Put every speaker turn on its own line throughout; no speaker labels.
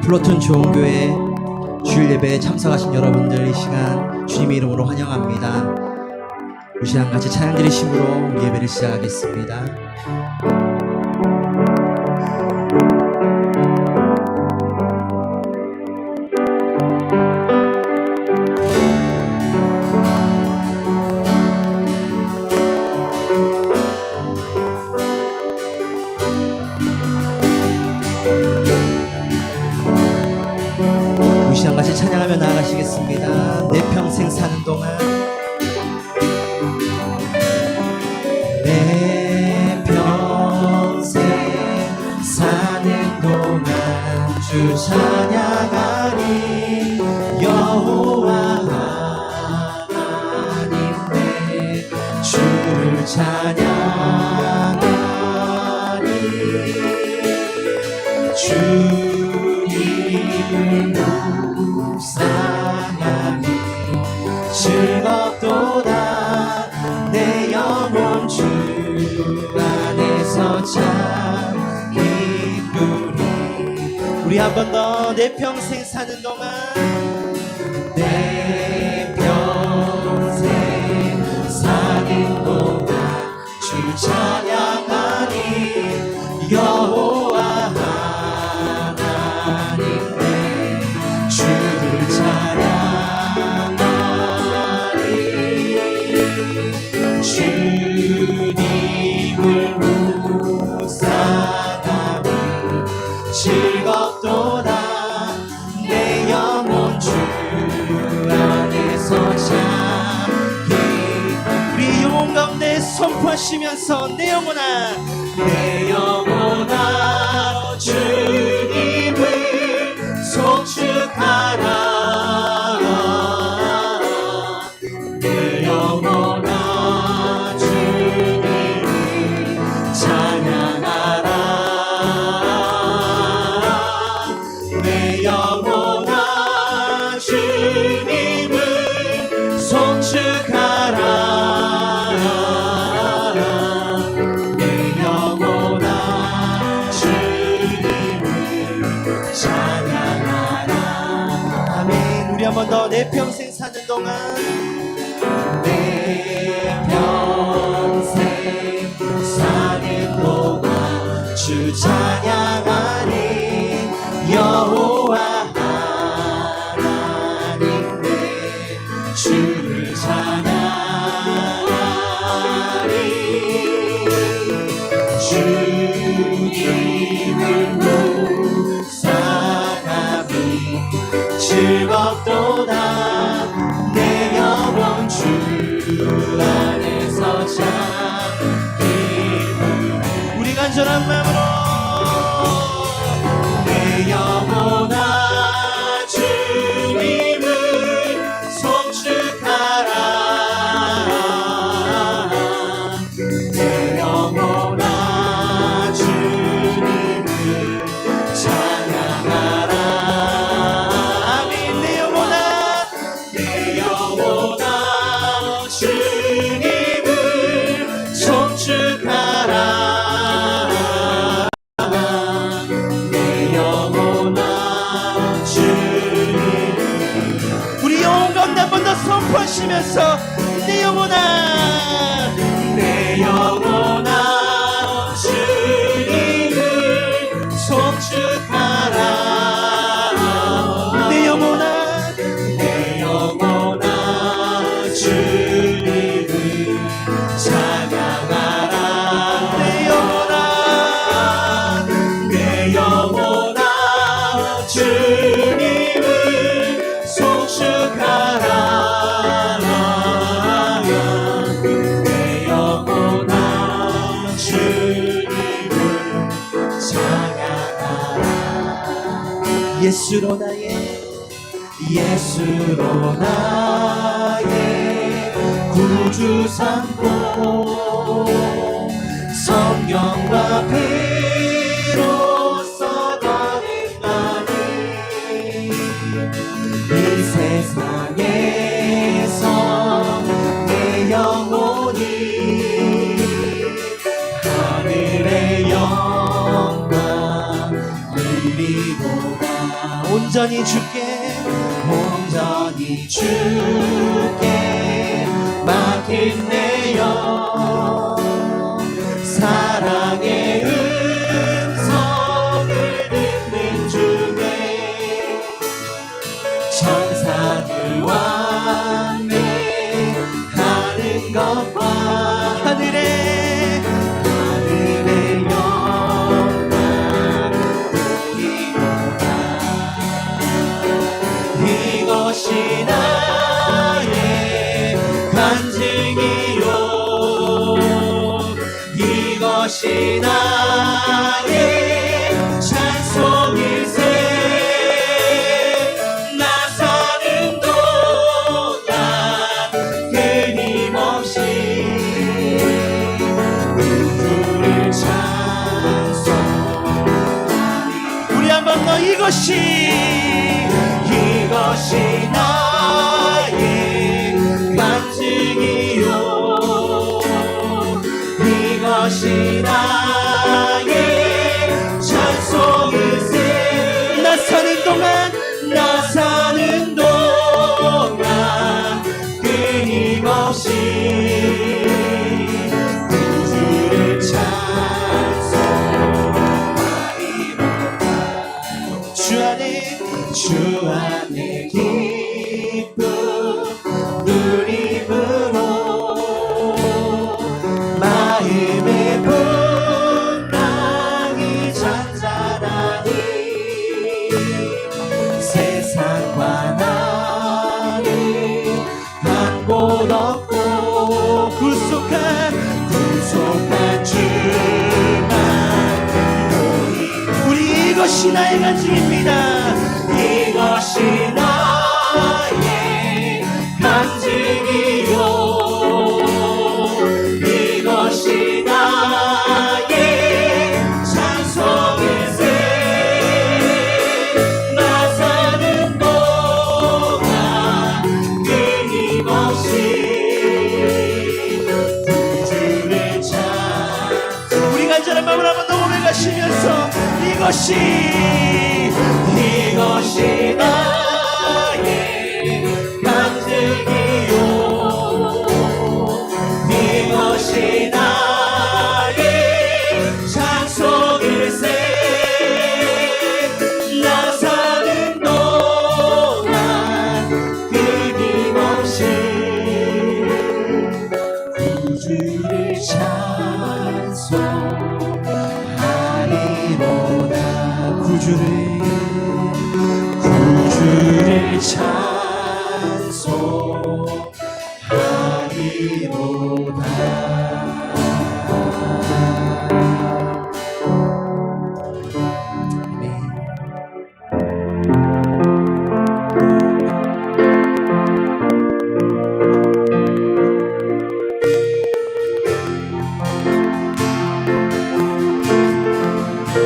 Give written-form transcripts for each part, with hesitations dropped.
플로튼 좋은교회 주일 예배에 참석하신 여러분들 이 시간 주님의 이름으로 환영합니다. 이 시간 같이 찬양 드리심으로 우리 예배를 시작하겠습니다. 같이 찬양하며 나아가시겠습니다. 내 평생 사는 동안, 내 평생 사는 동안 주 찬양하리. 여호와 하나님 내 주를 찬양하리. 주님을 묵상하니 즐겁도다. 내 영혼 주 안에서 참 기쁘리. 우리 한 번 더. 내 평생 사는 동안, 내 평생 사는 동안 주 찬양하니. 여호와 하나님 내 주를 찬양하리. 주님을 묵상하니 즐겁도다. 내 영혼 주 안에서 참 기쁘리. 우리 영혼 가운데 선포하시면서 내 영혼아, 내 영혼아 주님을 송축하라. 내 영혼아 주님을 찬양하라. 내 영혼아 주님을 송축하라. 내 영혼아 주님을 찬양하라. 아멘. 우리 한 번 더. 내 평생 사는 동안, 내 평생 사는 동안 주 찬양하니. 여호와 하나님 내 주를 찬양하리. 주님을 묵상하니 즐겁도다. 내 영혼 주 안에서 참 기쁘리. 우리 간절한 마음으로, 내 영혼아 주님을 송축하라. 내 영혼아 주님을 찬양하라. 아멘. 내 영혼아, 내 영혼아 주님을 송축하라. 내 영혼아 주님을. 우리 영혼 가운데 한 번 더 선포하시면서 내 영혼아, 내 영혼아 주님을 송축하라. 내 영혼아, 내 영혼아 주님을 찬양하라. 내 영혼아, 내 영혼아 주님을 송축하라. 내 영혼아 주님을 찬양하라. 예수로 나의, 예수로 나의 구주 삼고 성령과 피로써 거듭나니. 이 세상에서 내 영혼이 하늘의 영광 누리도다. 온전히 주께 맡긴 내 영 사랑의 음성을 듣는 중에 천사들과 함께하는 것과 하늘의 영광 보이로다. 이것이 나의 간증이요 이것이 나의 찬송일세. 나 사는 동안 끊임없이 주를 찬송하리. 우리 한 번 더 이것이 나의 간증이요 이것이 나의 찬송일세. 나 사는 동안 끊임없이 주를 찬송하리로다. 주 안에 기쁨 누림으로 마음의 풍랑이 잔잔하니 세상과 나를 한 곳 없고 구속한 주만 우리 이것이 나의 간증입니다. 이것이 나의 간증이요 이것이 나의 찬송일세. 나 사는 동안 끊임없이 주를 우리 간절한 마음을 한번 더 고백하시면서 이것이 나의 간증이요 이것이 나의 찬송일세. 나 사는 동안 끊임없이 구주를 찬송하리로다. 구주를 찬송하리로다.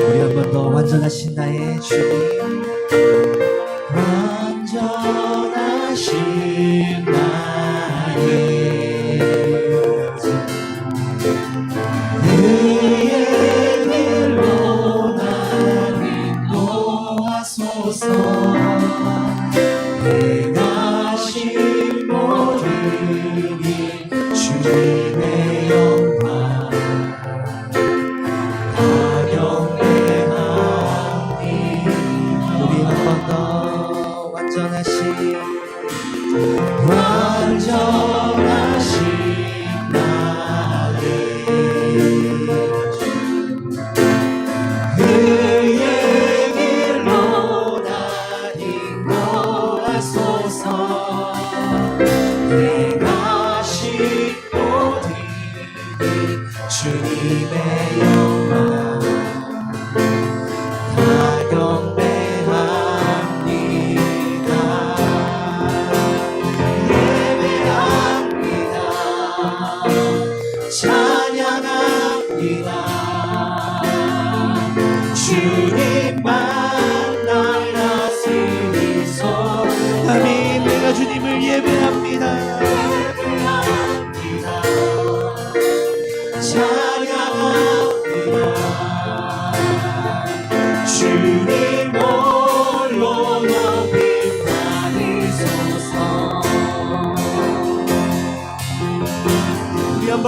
우리 한 번 더 완전하신 나의 주님 완전하신 나의 주 그의 길로 나를 인도하소서. 행하신 모든 일 주님의 영광 다 경배하니. 우리 한 번 더 완전하신 나의 주 그의 길로 날 인도하소서. 행하신 모든 일 주님의 영광 다 경배합니다.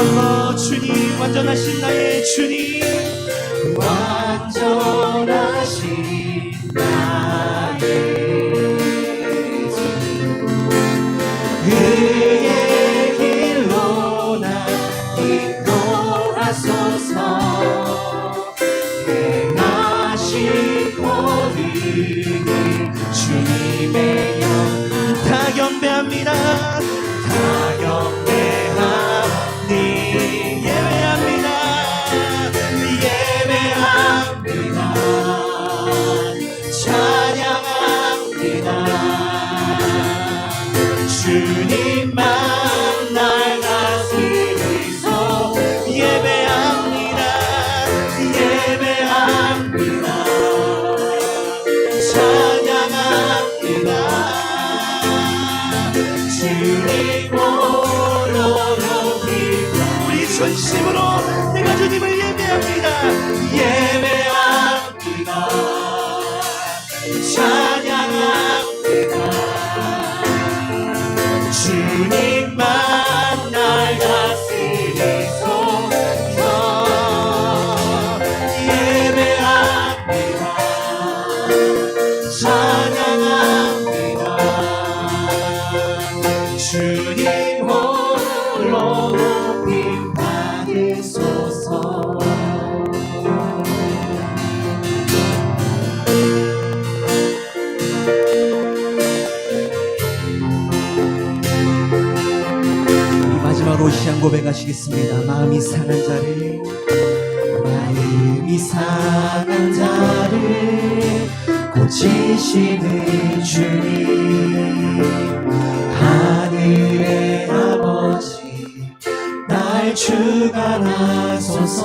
번 더 주님 완전하신 나의 주님
완전하신 나의 주 그의 길로 나 인도하소서 행하신 모든 일 주님의 영
다 경배합니다.
다 경배하니
예배합니다.
예배합니다 찬양합니다 주님만 날 다스리소 예배합니다 예배합니다 찬양합니다 주님 홀로 높이라
우리 전심으로 내가 주님을 예배합니다.
예배합니다 찬양합니다 주님만 날 다스리소서 예배합니다 찬양합니다 주님 홀로 높임 받으소서
우리 마지막으로 시한 고백하시겠습니다. 마음이 상한 자를
마음이 상한 자를 고치시는 주님 하늘의 아버지 날 주관하소서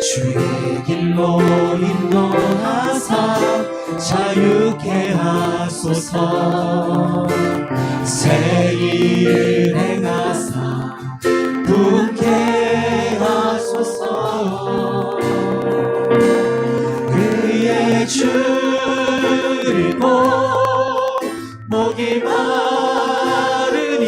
주의 길로 인도하사 자유케 하소서 새 일을 행하사 분케 하소서 그의 줄을 보 목이 마르니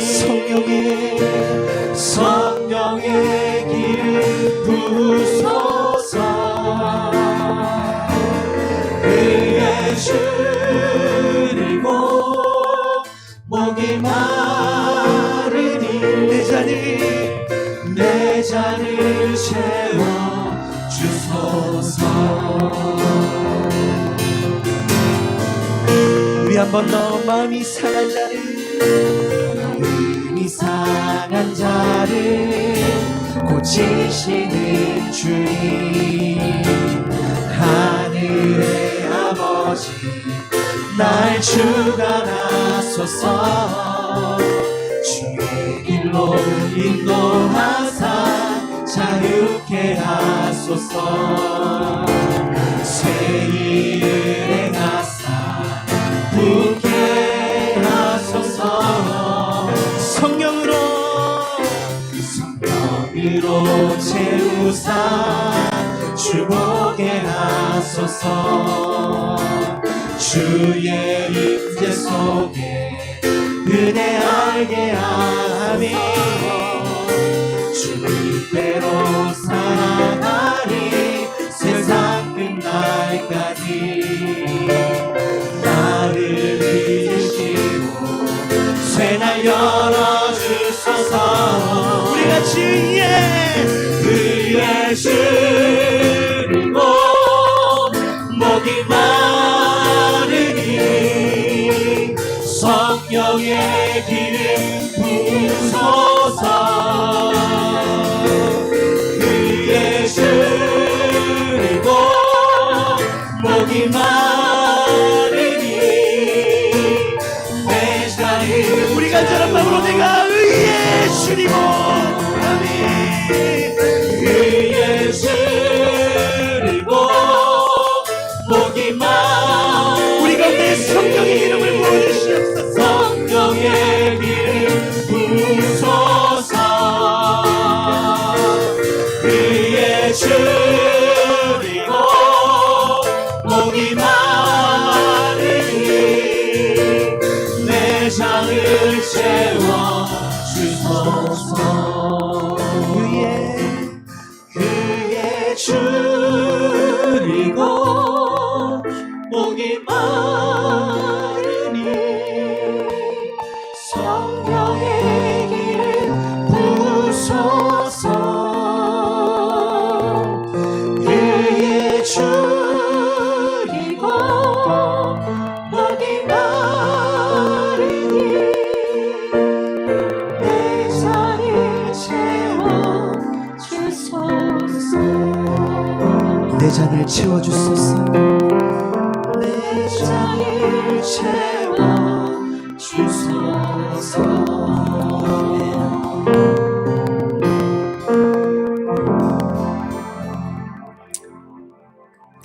성령의 길을 부소서 그의 줄을 보 목이 마르니 내 잔을 채워 주소서
우리 한 번 더 마음이 상한 자를
마음이 상한 자를 고치시는 주님 하늘의 아버지 날 주관하소서 주의 길로 인도하사 자유케 하소서 새 일을 행하사 분케 하소서
성령으로
채우사 주보게 하소서 주의 임재 속에 은혜 알게 하며 주님께로 살아가리 세상 끝날까지 나를 믿으시고 쇠날 열어주소서
우리 같이
그의 줄을 보 목이 마르니 성령의 길을 부소서 그의 줄을 보 목이 마르니 내 자유
우리 간절한 마음으로 내가 의의 주님을 아멘.
그의 줄을 보 목이 마르니
우리 가운데 성령의 이름을 부어주시옵소서.
성령의 길을 부소서 그의 줄을 보 목이 마르니 내 장을 채워 주소서 목이 마르니 성령의 길을 부소서 그의 줄이고 목이 마르니 내 잔을 채워주소서
내 잔을 채워주소서.
내 잔을 채워주소서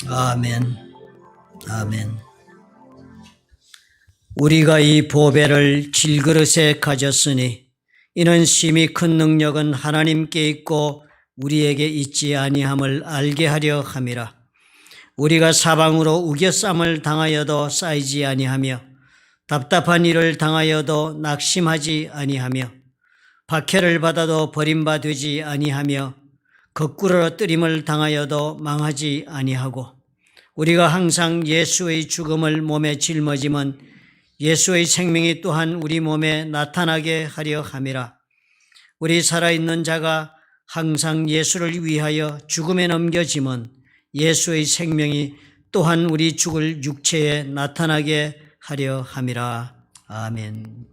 아멘. 아멘. 우리가 이 보배를 질그릇에 가졌으니 이는 심히 큰 능력은 하나님께 있고 우리에게 있지 아니함을 알게 하려 함이라. 우리가 사방으로 우겨쌈을 당하여도 쌓이지 아니하며 답답한 일을 당하여도 낙심하지 아니하며 박해를 받아도 버림받지 아니하며 거꾸로 뜨림을 당하여도 망하지 아니하고 우리가 항상 예수의 죽음을 몸에 짊어짐은 예수의 생명이 또한 우리 몸에 나타나게 하려 함이라. 우리 살아있는 자가 항상 예수를 위하여 죽음에 넘겨짐은 예수의 생명이 또한 우리 죽을 육체에 나타나게 하려 함이라. 아멘.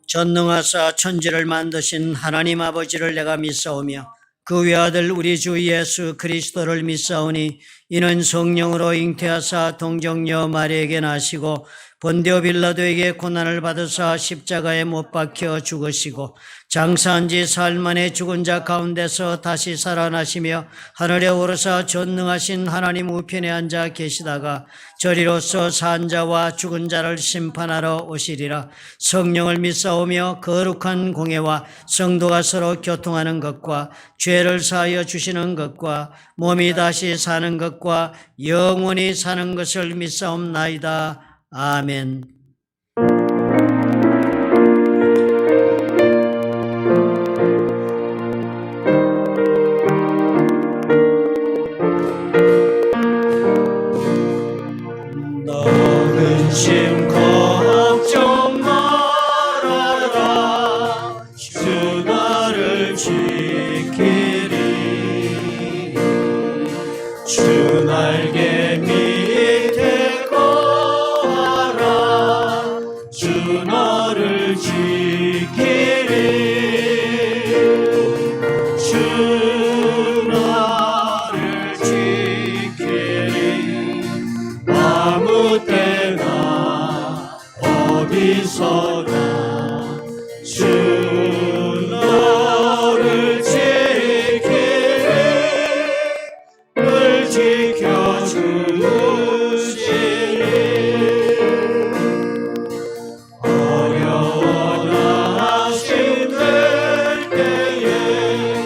전능하사 천지를 만드신 하나님 아버지를 내가 믿사오며 그 외아들 우리 주 예수 그리스도를 믿사오니 이는 성령으로 잉태하사 동정녀 마리에게 나시고 본디오 빌라도에게 고난을 받으사 십자가에 못 박혀 죽으시고 장사한 지 사흘 만에 죽은 자 가운데서 다시 살아나시며 하늘에 오르사 전능하신 하나님 우편에 앉아 계시다가 저리로서 산 자와 죽은 자를 심판하러 오시리라. 성령을 믿사오며 거룩한 공예와 성도가 서로 교통하는 것과 죄를 사하여 주시는 것과 몸이 다시 사는 것과 영원히 사는 것을 믿사옵나이다. 아멘.
근심 걱정 말아라 주 나를 지키리 주 날개 밑에 거하라 주 너를 지키리 주 너를 지키리 아무 때나 어디서나 주 너를 지키리 늘 지켜주시리 어려운 아심 될 때에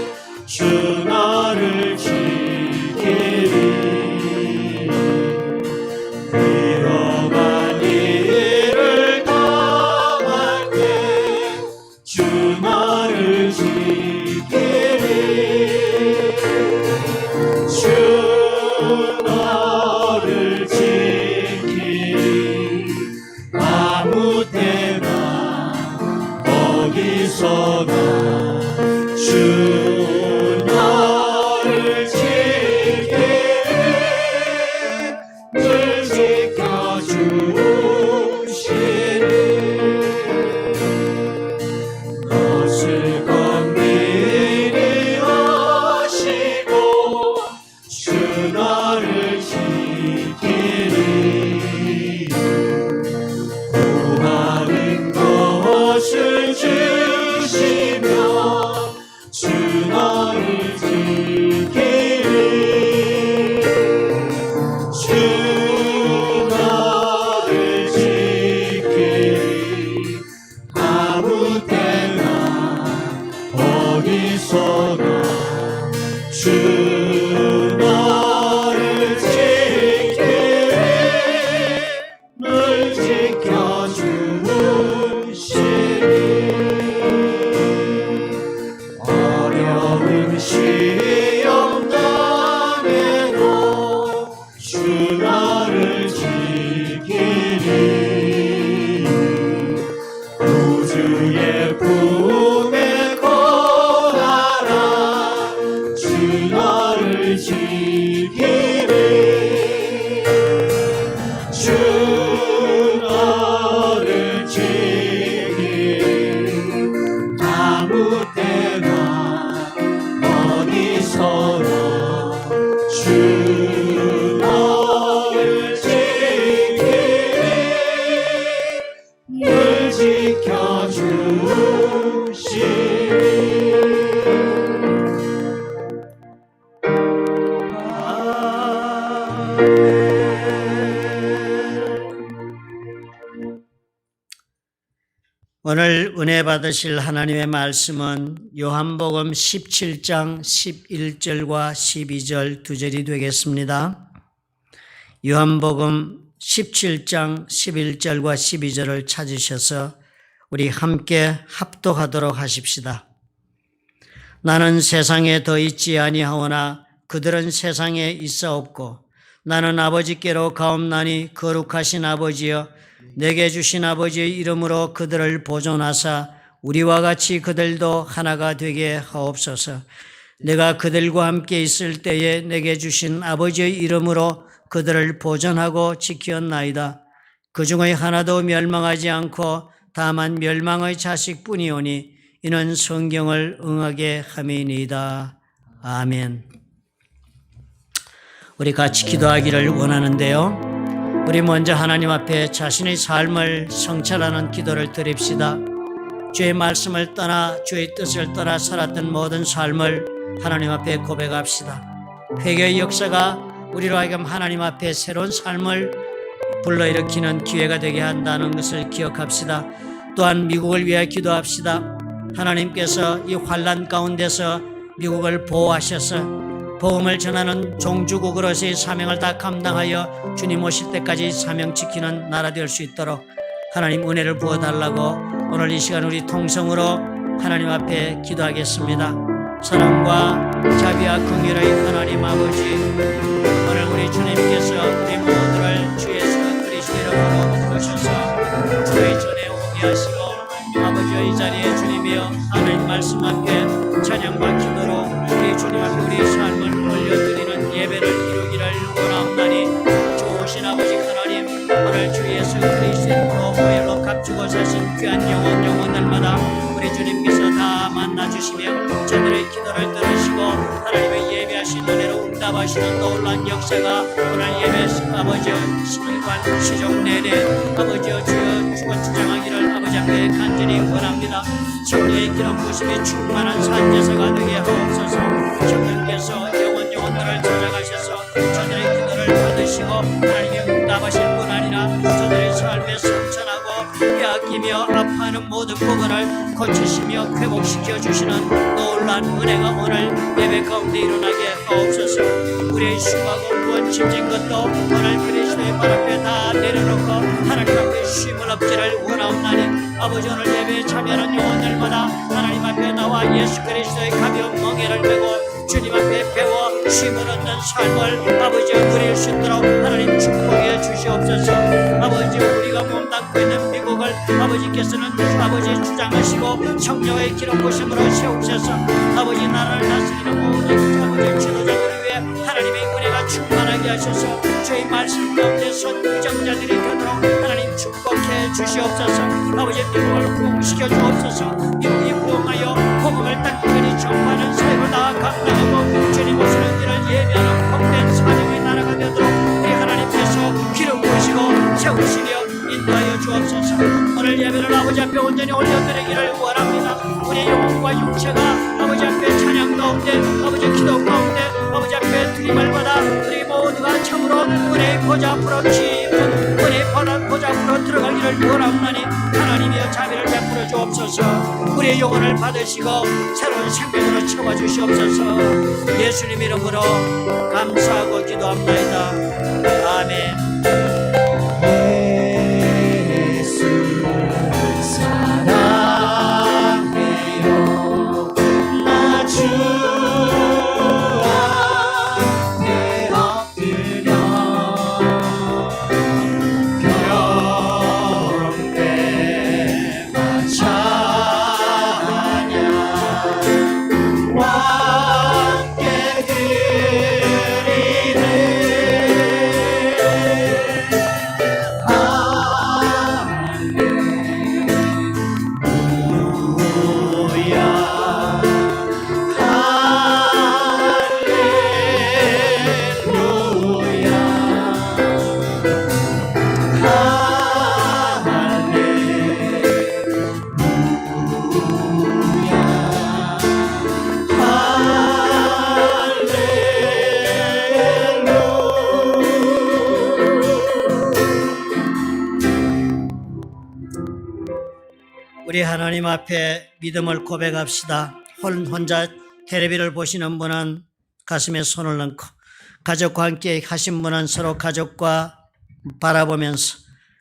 주 너를 지키리 위험한 일을 당할 때 주 너를 지키리 주 너를 지키리 아무 때나 어디서나 주 너를 지키리 늘 지켜주시리 것을 건미리 하시고 주 너를 지키리 구하는 것을 주시며 주 너를 지키리 주 너를
오늘 은혜 받으실 하나님의 말씀은 요한복음 17장 11절과 12절 두 절이 되겠습니다. 요한복음 17장 11절과 12절을 찾으셔서 우리 함께 합독하도록 하십시다. 나는 세상에 더 있지 아니하오나 그들은 세상에 있사옵고 나는 아버지께로 가옵나니 거룩하신 아버지여 내게 주신 아버지의 이름으로 그들을 보존하사 우리와 같이 그들도 하나가 되게 하옵소서. 내가 그들과 함께 있을 때에 내게 주신 아버지의 이름으로 그들을 보존하고 지켰나이다. 그 중의 하나도 멸망하지 않고 다만 멸망의 자식뿐이오니 이는 성경을 응하게 함이니이다. 아멘. 우리 같이 기도하기를 원하는데요. 우리 먼저 하나님 앞에 자신의 삶을 성찰하는 기도를 드립시다. 주의 말씀을 떠나 주의 뜻을 떠나 살았던 모든 삶을 하나님 앞에 고백합시다. 회개의 역사가 우리로 하여금 하나님 앞에 새로운 삶을 불러일으키는 기회가 되게 한다는 것을 기억합시다. 또한 미국을 위해 기도합시다. 하나님께서 이 환난 가운데서 미국을 보호하셔서 복음을 전하는 종주국으로서의 사명을 다 감당하여 주님 오실 때까지 사명 지키는 나라 될 수 있도록 하나님 은혜를 부어달라고 오늘 이 시간 우리 통성으로 하나님 앞에 기도하겠습니다. 사랑과 자비와 긍휼의 하나님 아버지, 오늘 우리 주님께서 우리 모두를 주 예수 그리스도의 이름으로 부르셔서 주의 전에 오게 하시고 아버지의 자리에 주님이여 하나님 말씀 앞에 찬양과 기도로 우리 주님 앞에 우리의 삶을 올려드리는 예배를 이루기를 원하옵나니 좋으신 아버지 하나님, 오늘 주 예수 그리스도의 이름으로 보혈로 값주고 사신 귀한 영혼들마다 우리 주님께서 다 만나주시며 저들의 기도를 들으시고 하나님의 예배하신 은혜로 응답하시는 놀라운 역사가 오늘 예배 아버지의 시간 시종 내내 아버지의 주여 주권 주장하기를 아버지 앞에 간절히 원합니다. 성령의 기름 부심이 충만한 산제사가 되게 하옵소서. 성령께서 영혼들을 찾아가셔서 저들의 기도를 받으시고 하나님의 응답하실 뿐 아니라 저들의 삶에 성천하고 빼앗기며 아파하는 모든 부분을 고치시며 회복시켜 주시는 놀라운 은혜가 오늘 예배 가운데 일어나게 하옵소서. 우리의 수고하고 무언 짐진 것도 오늘 그리스도의 발 앞에 다 내려놓고 하나님 앞에 쉼을 얻기를 원하옵나니 아버지 오늘 예배에 참여하는 영혼들마다 하나님 앞에 나와 예수 그리스도의 가벼운 멍에를 메고 주님 앞에 배워 쉼을 얻는 삶을 아버지 누릴 수 있도록 하나님 축복해 주시옵소서. 아버지 우리가 몸담고 있는 미국을 아버지께서는 아버지 주장하시고 성령의 기름 부심으로 세우셔서 아버지 나라를 다스리는 모든 아버지 지도자들을 위해 하나님의 은혜가 충만하게 하셔서 저희 말씀 가운데 선구정자들이 되도록 하나님 축복해 주시옵소서. 아버지 미국을 부흥시켜 주옵소서. 미국이 부흥하여 복음을 땅끝이 전파하는 사역을 다 감당하고 주님 오시는 길을 예배하는 복된 사명의 나라가 되도록 우리 하나님께서 기름 부으시고 세우시며 인도하여 주옵소서. 오늘 예배를 아버지 앞에 온전히 올려드리기를 원합니다. 우리 영혼과 육체가 아버지 앞에 찬양 가운데 아버지 기도 가운데 아버지 앞에 드림을 받아 우리 모두가 참으로 은혜의 보좌 앞으로 깊은 은혜의 보좌 앞으로 들어가기를 원하옵나니 하나님이여 자비를 베풀어 주옵소서. 우리의 영혼을 받으시고 새로운 생명으로 채워 주시옵소서. 예수님 이름으로 감사하고 기도합나이다. 아멘. 우리 하나님 앞에 믿음을 고백합시다. 혼자 텔레비를 보시는 분은 가슴에 손을 얹고, 가족과 함께 하신 분은 서로 가족과 바라보면서,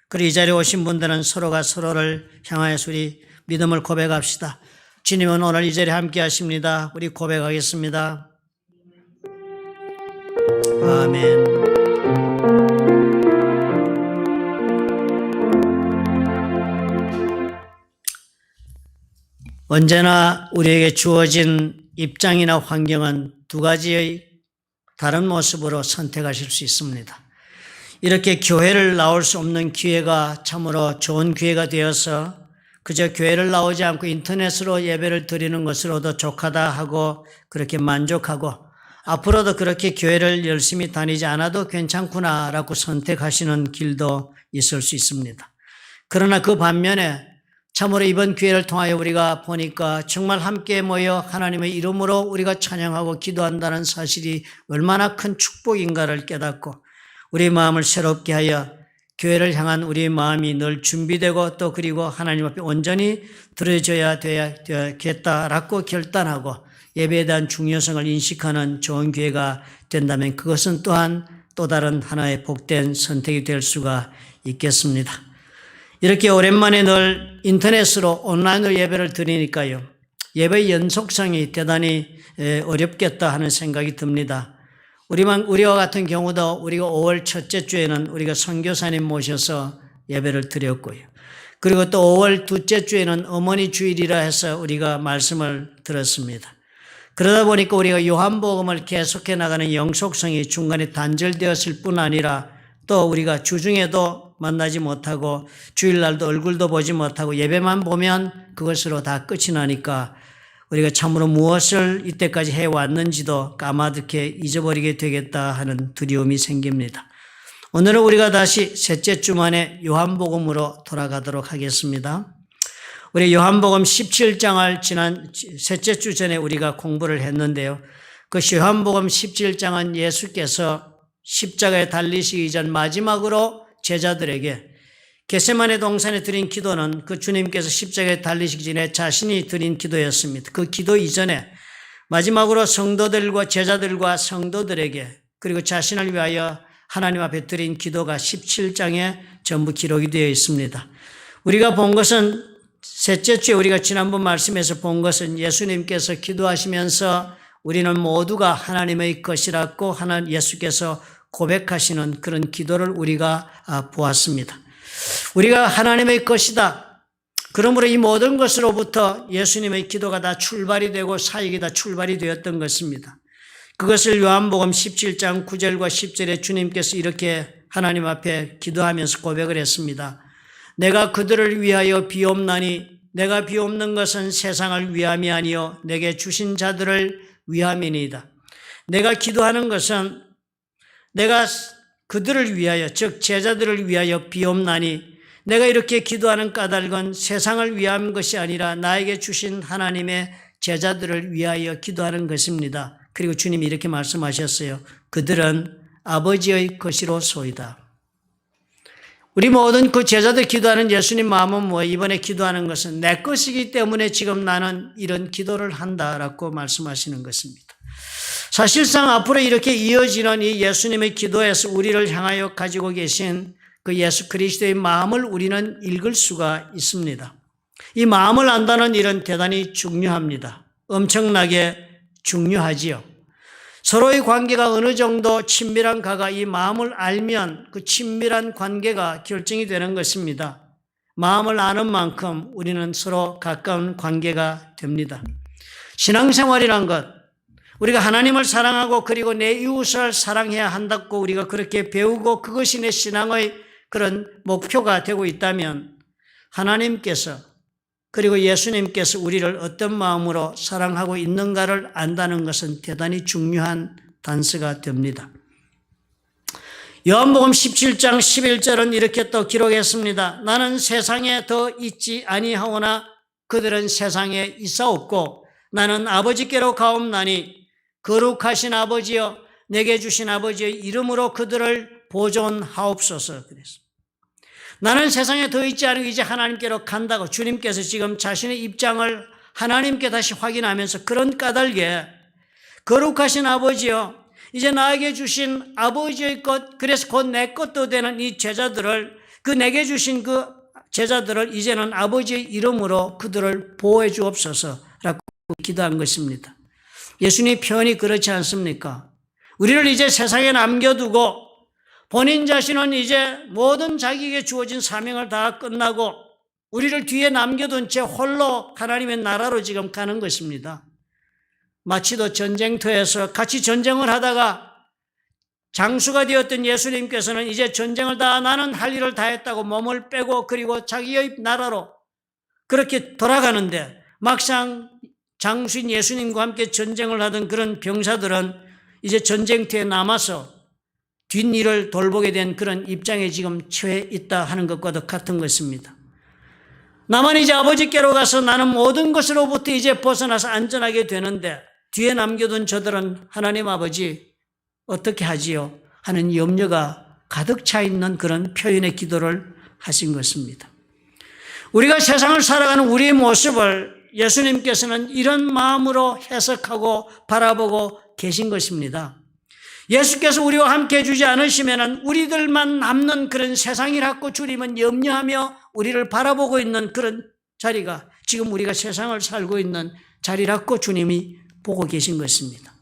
그리고 이 자리에 오신 분들은 서로가 서로를 향하여서 우리 믿음을 고백합시다. 주님은 오늘 이 자리에 함께 하십니다. 우리 고백하겠습니다. 아멘. 언제나 우리에게 주어진 입장이나 환경은 두 가지의 다른 모습으로 선택하실 수 있습니다. 이렇게 교회를 나올 수 없는 기회가 참으로 좋은 기회가 되어서 그저 교회를 나오지 않고 인터넷으로 예배를 드리는 것으로도 족하다 하고 그렇게 만족하고 앞으로도 그렇게 교회를 열심히 다니지 않아도 괜찮구나라고 선택하시는 길도 있을 수 있습니다. 그러나 그 반면에 참으로 이번 기회를 통하여 우리가 보니까 정말 함께 모여 하나님의 이름으로 우리가 찬양하고 기도한다는 사실이 얼마나 큰 축복인가를 깨닫고 우리 마음을 새롭게 하여 교회를 향한 우리의 마음이 늘 준비되고 또 그리고 하나님 앞에 온전히 드려져야 되겠다라고 결단하고 예배에 대한 중요성을 인식하는 좋은 기회가 된다면 그것은 또한 또 다른 하나의 복된 선택이 될 수가 있겠습니다. 이렇게 오랜만에 늘 인터넷으로 온라인으로 예배를 드리니까요. 예배의 연속성이 대단히 어렵겠다 하는 생각이 듭니다. 우리와 같은 경우도 우리가 5월 첫째 주에는 우리가 선교사님 모셔서 예배를 드렸고요. 그리고 또 5월 둘째 주에는 어머니 주일이라 해서 우리가 말씀을 들었습니다. 그러다 보니까 우리가 요한복음을 계속해 나가는 영속성이 중간에 단절되었을 뿐 아니라 또 우리가 주중에도 만나지 못하고 주일날도 얼굴도 보지 못하고 예배만 보면 그것으로 다 끝이 나니까 우리가 참으로 무엇을 이때까지 해왔는지도 까마득해 잊어버리게 되겠다 하는 두려움이 생깁니다. 오늘은 우리가 다시 셋째 주 만에 요한복음으로 돌아가도록 하겠습니다. 우리 요한복음 17장을 지난 셋째 주 전에 우리가 공부를 했는데요. 그 요한복음 17장은 예수께서 십자가에 달리시기 전 마지막으로 제자들에게 겟세마네 동산에 드린 기도는 그 주님께서 십자가에 달리시기 전에 자신이 드린 기도였습니다. 그 기도 이전에 마지막으로 성도들과 제자들과 성도들에게 그리고 자신을 위하여 하나님 앞에 드린 기도가 17장에 전부 기록이 되어 있습니다. 우리가 본 것은 셋째 주에 우리가 지난번 말씀에서 본 것은 예수님께서 기도하시면서 우리는 모두가 하나님의 것이라고 예수께서 고백하시는 그런 기도를 우리가 보았습니다. 우리가 하나님의 것이다. 그러므로 이 모든 것으로부터 예수님의 기도가 다 출발이 되고 사역이 다 출발이 되었던 것입니다. 그것을 요한복음 17장 9절과 10절에 주님께서 이렇게 하나님 앞에 기도하면서 고백을 했습니다. 내가 그들을 위하여 비옵나니 내가 비옵는 것은 세상을 위함이 아니요 내게 주신 자들을 위함이니이다. 내가 기도하는 것은 내가 그들을 위하여 즉 제자들을 위하여 비옵나니 내가 이렇게 기도하는 까닭은 세상을 위한 것이 아니라 나에게 주신 하나님의 제자들을 위하여 기도하는 것입니다. 그리고 주님이 이렇게 말씀하셨어요. 그들은 아버지의 것이로소이다. 우리 모든 그 제자들 기도하는 예수님 마음은 뭐예요? 이번에 기도하는 것은 내 것이기 때문에 지금 나는 이런 기도를 한다라고 말씀하시는 것입니다. 사실상 앞으로 이렇게 이어지는 이 예수님의 기도에서 우리를 향하여 가지고 계신 그 예수 그리스도의 마음을 우리는 읽을 수가 있습니다. 이 마음을 안다는 일은 대단히 중요합니다. 엄청나게 중요하지요. 서로의 관계가 어느 정도 친밀한가가 이 마음을 알면 그 친밀한 관계가 결정이 되는 것입니다. 마음을 아는 만큼 우리는 서로 가까운 관계가 됩니다. 신앙생활이란 것, 우리가 하나님을 사랑하고 그리고 내 이웃을 사랑해야 한다고 우리가 그렇게 배우고 그것이 내 신앙의 그런 목표가 되고 있다면 하나님께서 그리고 예수님께서 우리를 어떤 마음으로 사랑하고 있는가를 안다는 것은 대단히 중요한 단서가 됩니다. 요한복음 17장 11절은 이렇게 또 기록했습니다. 나는 세상에 더 있지 아니하오나 그들은 세상에 있사옵고 나는 아버지께로 가옵나니 거룩하신 아버지여 내게 주신 아버지의 이름으로 그들을 보존하옵소서 그랬습니다. 나는 세상에 더 있지 않고 이제 하나님께로 간다고 주님께서 지금 자신의 입장을 하나님께 다시 확인하면서 그런 까닭에 거룩하신 아버지여, 이제 나에게 주신 아버지의 것, 그래서 곧 내 것도 되는 이 제자들을, 그 내게 주신 그 제자들을 이제는 아버지의 이름으로 그들을 보호해 주옵소서라고 기도한 것입니다. 예수님 표현이 그렇지 않습니까? 우리를 이제 세상에 남겨두고 본인 자신은 이제 모든 자기에게 주어진 사명을 다 끝나고 우리를 뒤에 남겨둔 채 홀로 하나님의 나라로 지금 가는 것입니다. 마치도 전쟁터에서 같이 전쟁을 하다가 장수가 되었던 예수님께서는 이제 전쟁을 다 나는 할 일을 다 했다고 몸을 빼고 그리고 자기의 나라로 그렇게 돌아가는데 막상 장수인 예수님과 함께 전쟁을 하던 그런 병사들은 이제 전쟁터에 남아서 뒷일을 돌보게 된 그런 입장에 지금 처해 있다 하는 것과도 같은 것입니다. 나만 이제 아버지께로 가서 나는 모든 것으로부터 이제 벗어나서 안전하게 되는데 뒤에 남겨둔 저들은 하나님 아버지 어떻게 하지요? 하는 염려가 가득 차 있는 그런 표현의 기도를 하신 것입니다. 우리가 세상을 살아가는 우리의 모습을 예수님께서는 이런 마음으로 해석하고 바라보고 계신 것입니다. 예수께서 우리와 함께 해주지 않으시면 우리들만 남는 그런 세상이라고 주님은 염려하며 우리를 바라보고 있는 그런 자리가 지금 우리가 세상을 살고 있는 자리라고 주님이 보고 계신 것입니다.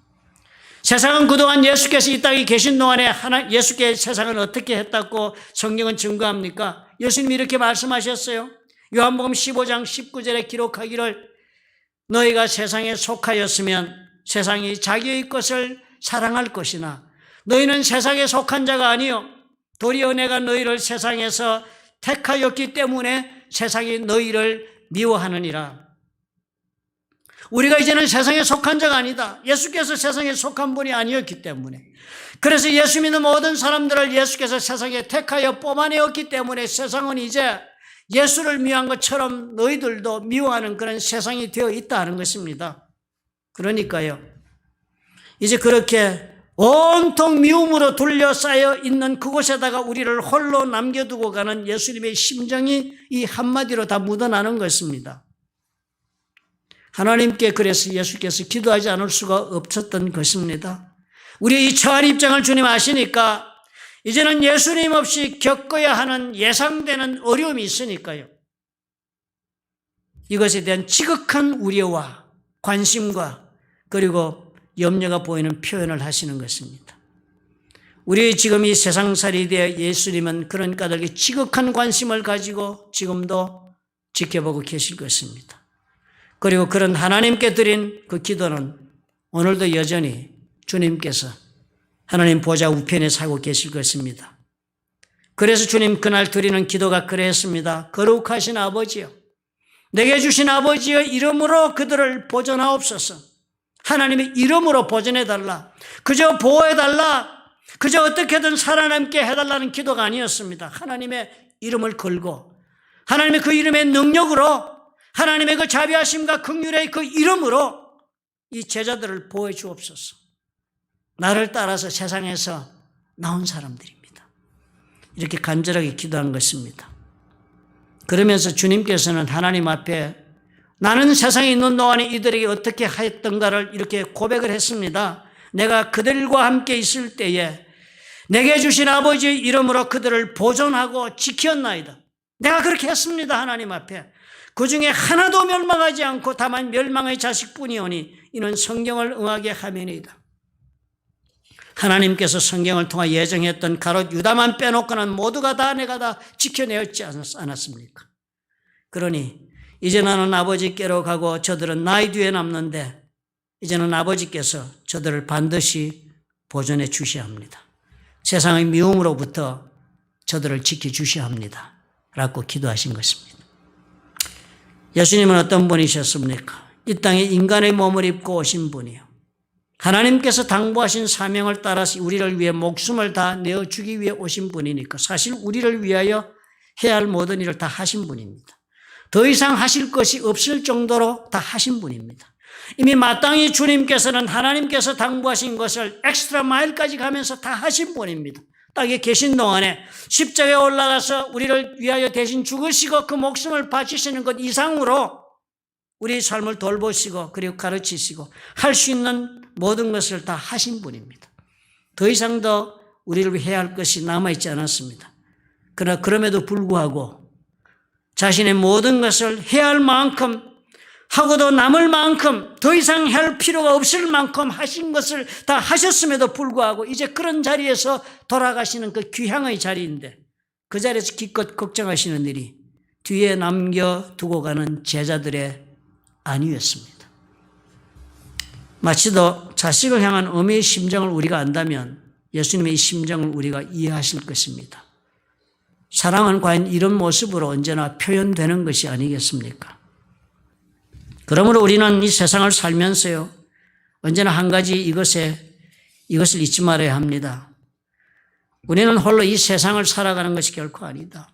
세상은 그동안 예수께서 이 땅에 계신 동안에 예수께 세상을 어떻게 했다고 성경은 증거합니까? 예수님이 이렇게 말씀하셨어요. 요한복음 15장 19절에 기록하기를 너희가 세상에 속하였으면 세상이 자기의 것을 사랑할 것이나 너희는 세상에 속한 자가 아니요 도리어 내가 너희를 세상에서 택하였기 때문에 세상이 너희를 미워하느니라. 우리가 이제는 세상에 속한 자가 아니다. 예수께서 세상에 속한 분이 아니었기 때문에, 그래서 예수 믿는 모든 사람들을 예수께서 세상에 택하여 뽑아내었기 때문에 세상은 이제 예수를 미워한 것처럼 너희들도 미워하는 그런 세상이 되어 있다는 것입니다. 그러니까요, 이제 그렇게 온통 미움으로 둘러싸여 있는 그곳에다가 우리를 홀로 남겨두고 가는 예수님의 심정이 이 한마디로 다 묻어나는 것입니다. 하나님께 그래서 예수께서 기도하지 않을 수가 없었던 것입니다. 우리의 이 처한 입장을 주님 아시니까 이제는 예수님 없이 겪어야 하는 예상되는 어려움이 있으니까요, 이것에 대한 지극한 우려와 관심과 그리고 염려가 보이는 표현을 하시는 것입니다. 우리의 지금 이 세상살이에 대해 예수님은 그런 까닭에 지극한 관심을 가지고 지금도 지켜보고 계실 것입니다. 그리고 그런 하나님께 드린 그 기도는 오늘도 여전히 주님께서 하나님 보좌 우편에 서고 계실 것입니다. 그래서 주님 그날 드리는 기도가 그랬습니다. 거룩하신 아버지여, 내게 주신 아버지의 이름으로 그들을 보존하옵소서. 하나님의 이름으로 보존해달라. 그저 보호해달라. 그저 어떻게든 살아남게 해달라는 기도가 아니었습니다. 하나님의 이름을 걸고 하나님의 그 이름의 능력으로 하나님의 그 자비하심과 긍휼의 그 이름으로 이 제자들을 보호해 주옵소서. 나를 따라서 세상에서 나온 사람들입니다. 이렇게 간절하게 기도한 것입니다. 그러면서 주님께서는 하나님 앞에 나는 세상에 있는 동안에 이들에게 어떻게 하였던가를 이렇게 고백을 했습니다. 내가 그들과 함께 있을 때에 내게 주신 아버지의 이름으로 그들을 보존하고 지켰나이다. 내가 그렇게 했습니다. 하나님 앞에. 그 중에 하나도 멸망하지 않고 다만 멸망의 자식뿐이오니 이는 성경을 응하게 하면이다. 하나님께서 성경을 통해 예정했던 가롯 유다만 빼놓고는 모두가 다 내가 다 지켜내었지 않았습니까? 그러니 이제 나는 아버지께로 가고 저들은 나의 뒤에 남는데 이제는 아버지께서 저들을 반드시 보존해 주셔야 합니다. 세상의 미움으로부터 저들을 지켜주셔야 합니다. 라고 기도하신 것입니다. 예수님은 어떤 분이셨습니까? 이 땅에 인간의 몸을 입고 오신 분이요, 하나님께서 당부하신 사명을 따라서 우리를 위해 목숨을 다 내어주기 위해 오신 분이니까 사실 우리를 위하여 해야 할 모든 일을 다 하신 분입니다. 더 이상 하실 것이 없을 정도로 다 하신 분입니다. 이미 마땅히 주님께서는 하나님께서 당부하신 것을 엑스트라 마일까지 가면서 다 하신 분입니다. 땅에 계신 동안에 십자가에 올라가서 우리를 위하여 대신 죽으시고 그 목숨을 바치시는 것 이상으로 우리 삶을 돌보시고 그리고 가르치시고 할 수 있는 모든 것을 다 하신 분입니다. 더 이상 더 우리를 해야 할 것이 남아있지 않았습니다. 그러나 그럼에도 불구하고 자신의 모든 것을 해야 할 만큼 하고도 남을 만큼 더 이상 할 필요가 없을 만큼 하신 것을 다 하셨음에도 불구하고 이제 그런 자리에서 돌아가시는 그 귀향의 자리인데 그 자리에서 기껏 걱정하시는 일이 뒤에 남겨두고 가는 제자들의 아니었습니다. 마치도 자식을 향한 어미의 심정을 우리가 안다면 예수님의 이 심정을 우리가 이해하실 것입니다. 사랑은 과연 이런 모습으로 언제나 표현되는 것이 아니겠습니까? 그러므로 우리는 이 세상을 살면서요, 언제나 한 가지 이것을 잊지 말아야 합니다. 우리는 홀로 이 세상을 살아가는 것이 결코 아니다.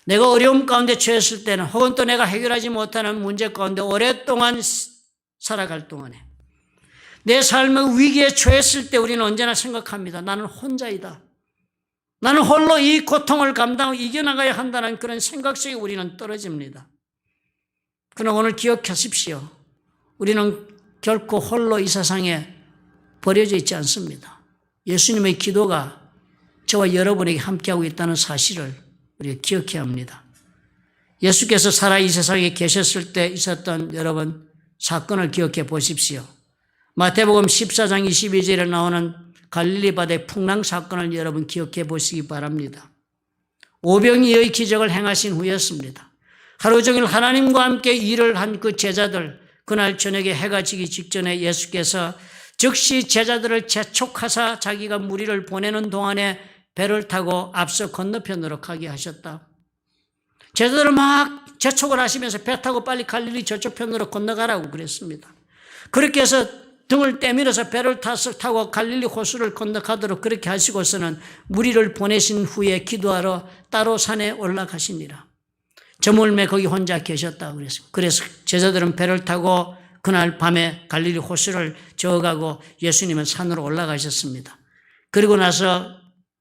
내가 어려움 가운데 처했을 때는 혹은 또 내가 해결하지 못하는 문제 가운데 오랫동안 살아갈 동안에 내 삶의 위기에 처했을 때 우리는 언제나 생각합니다. 나는 혼자이다. 나는 홀로 이 고통을 감당하고 이겨나가야 한다는 그런 생각 속에 우리는 떨어집니다. 그러나 오늘 기억하십시오. 우리는 결코 홀로 이 세상에 버려져 있지 않습니다. 예수님의 기도가 저와 여러분에게 함께하고 있다는 사실을 우리가 기억해야 합니다. 예수께서 살아 이 세상에 계셨을 때 있었던 여러분 사건을 기억해 보십시오. 마태복음 14장 22절에 나오는 갈릴리 바다의 풍랑 사건을 여러분 기억해 보시기 바랍니다. 오병이어의 기적을 행하신 후였습니다. 하루 종일 하나님과 함께 일을 한 그 제자들, 그날 저녁에 해가 지기 직전에 예수께서 즉시 제자들을 재촉하사 자기가 무리를 보내는 동안에 배를 타고 앞서 건너편으로 가게 하셨다. 제자들을 막 재촉을 하시면서 배 타고 빨리 갈릴리 저쪽 편으로 건너가라고 그랬습니다. 그렇게 해서 등을 떼밀어서 배를 타고 갈릴리 호수를 건너가도록 그렇게 하시고서는 무리를 보내신 후에 기도하러 따로 산에 올라가시니라. 저물매 거기 혼자 계셨다고 그랬습니다. 그래서 제자들은 배를 타고 그날 밤에 갈릴리 호수를 저어가고 예수님은 산으로 올라가셨습니다. 그리고 나서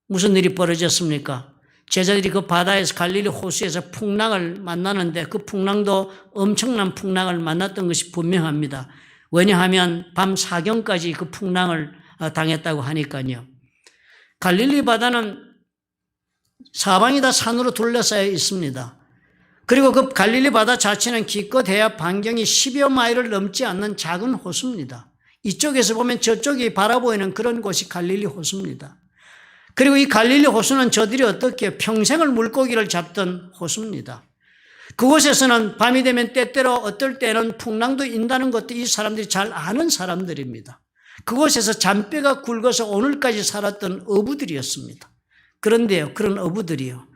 무슨 일이 벌어졌습니까? 제자들이 그 바다에서 갈릴리 호수에서 풍랑을 만나는데 그 풍랑도 엄청난 풍랑을 만났던 것이 분명합니다. 왜냐하면 밤 사경까지 그 풍랑을 당했다고 하니까요. 갈릴리 바다는 사방이 다 산으로 둘러싸여 있습니다. 그리고 그 갈릴리 바다 자체는 기껏해야 반경이 10여 마일을 넘지 않는 작은 호수입니다. 이쪽에서 보면 저쪽이 바라보이는 그런 곳이 갈릴리 호수입니다. 그리고 이 갈릴리 호수는 저들이 어떻게 평생을 물고기를 잡던 호수입니다. 그곳에서는 밤이 되면 때때로 어떨 때는 풍랑도 인다는 것도 이 사람들이 잘 아는 사람들입니다. 그곳에서 잔뼈가 굵어서 오늘까지 살았던 어부들이었습니다. 그런데요, 그런 어부들이요,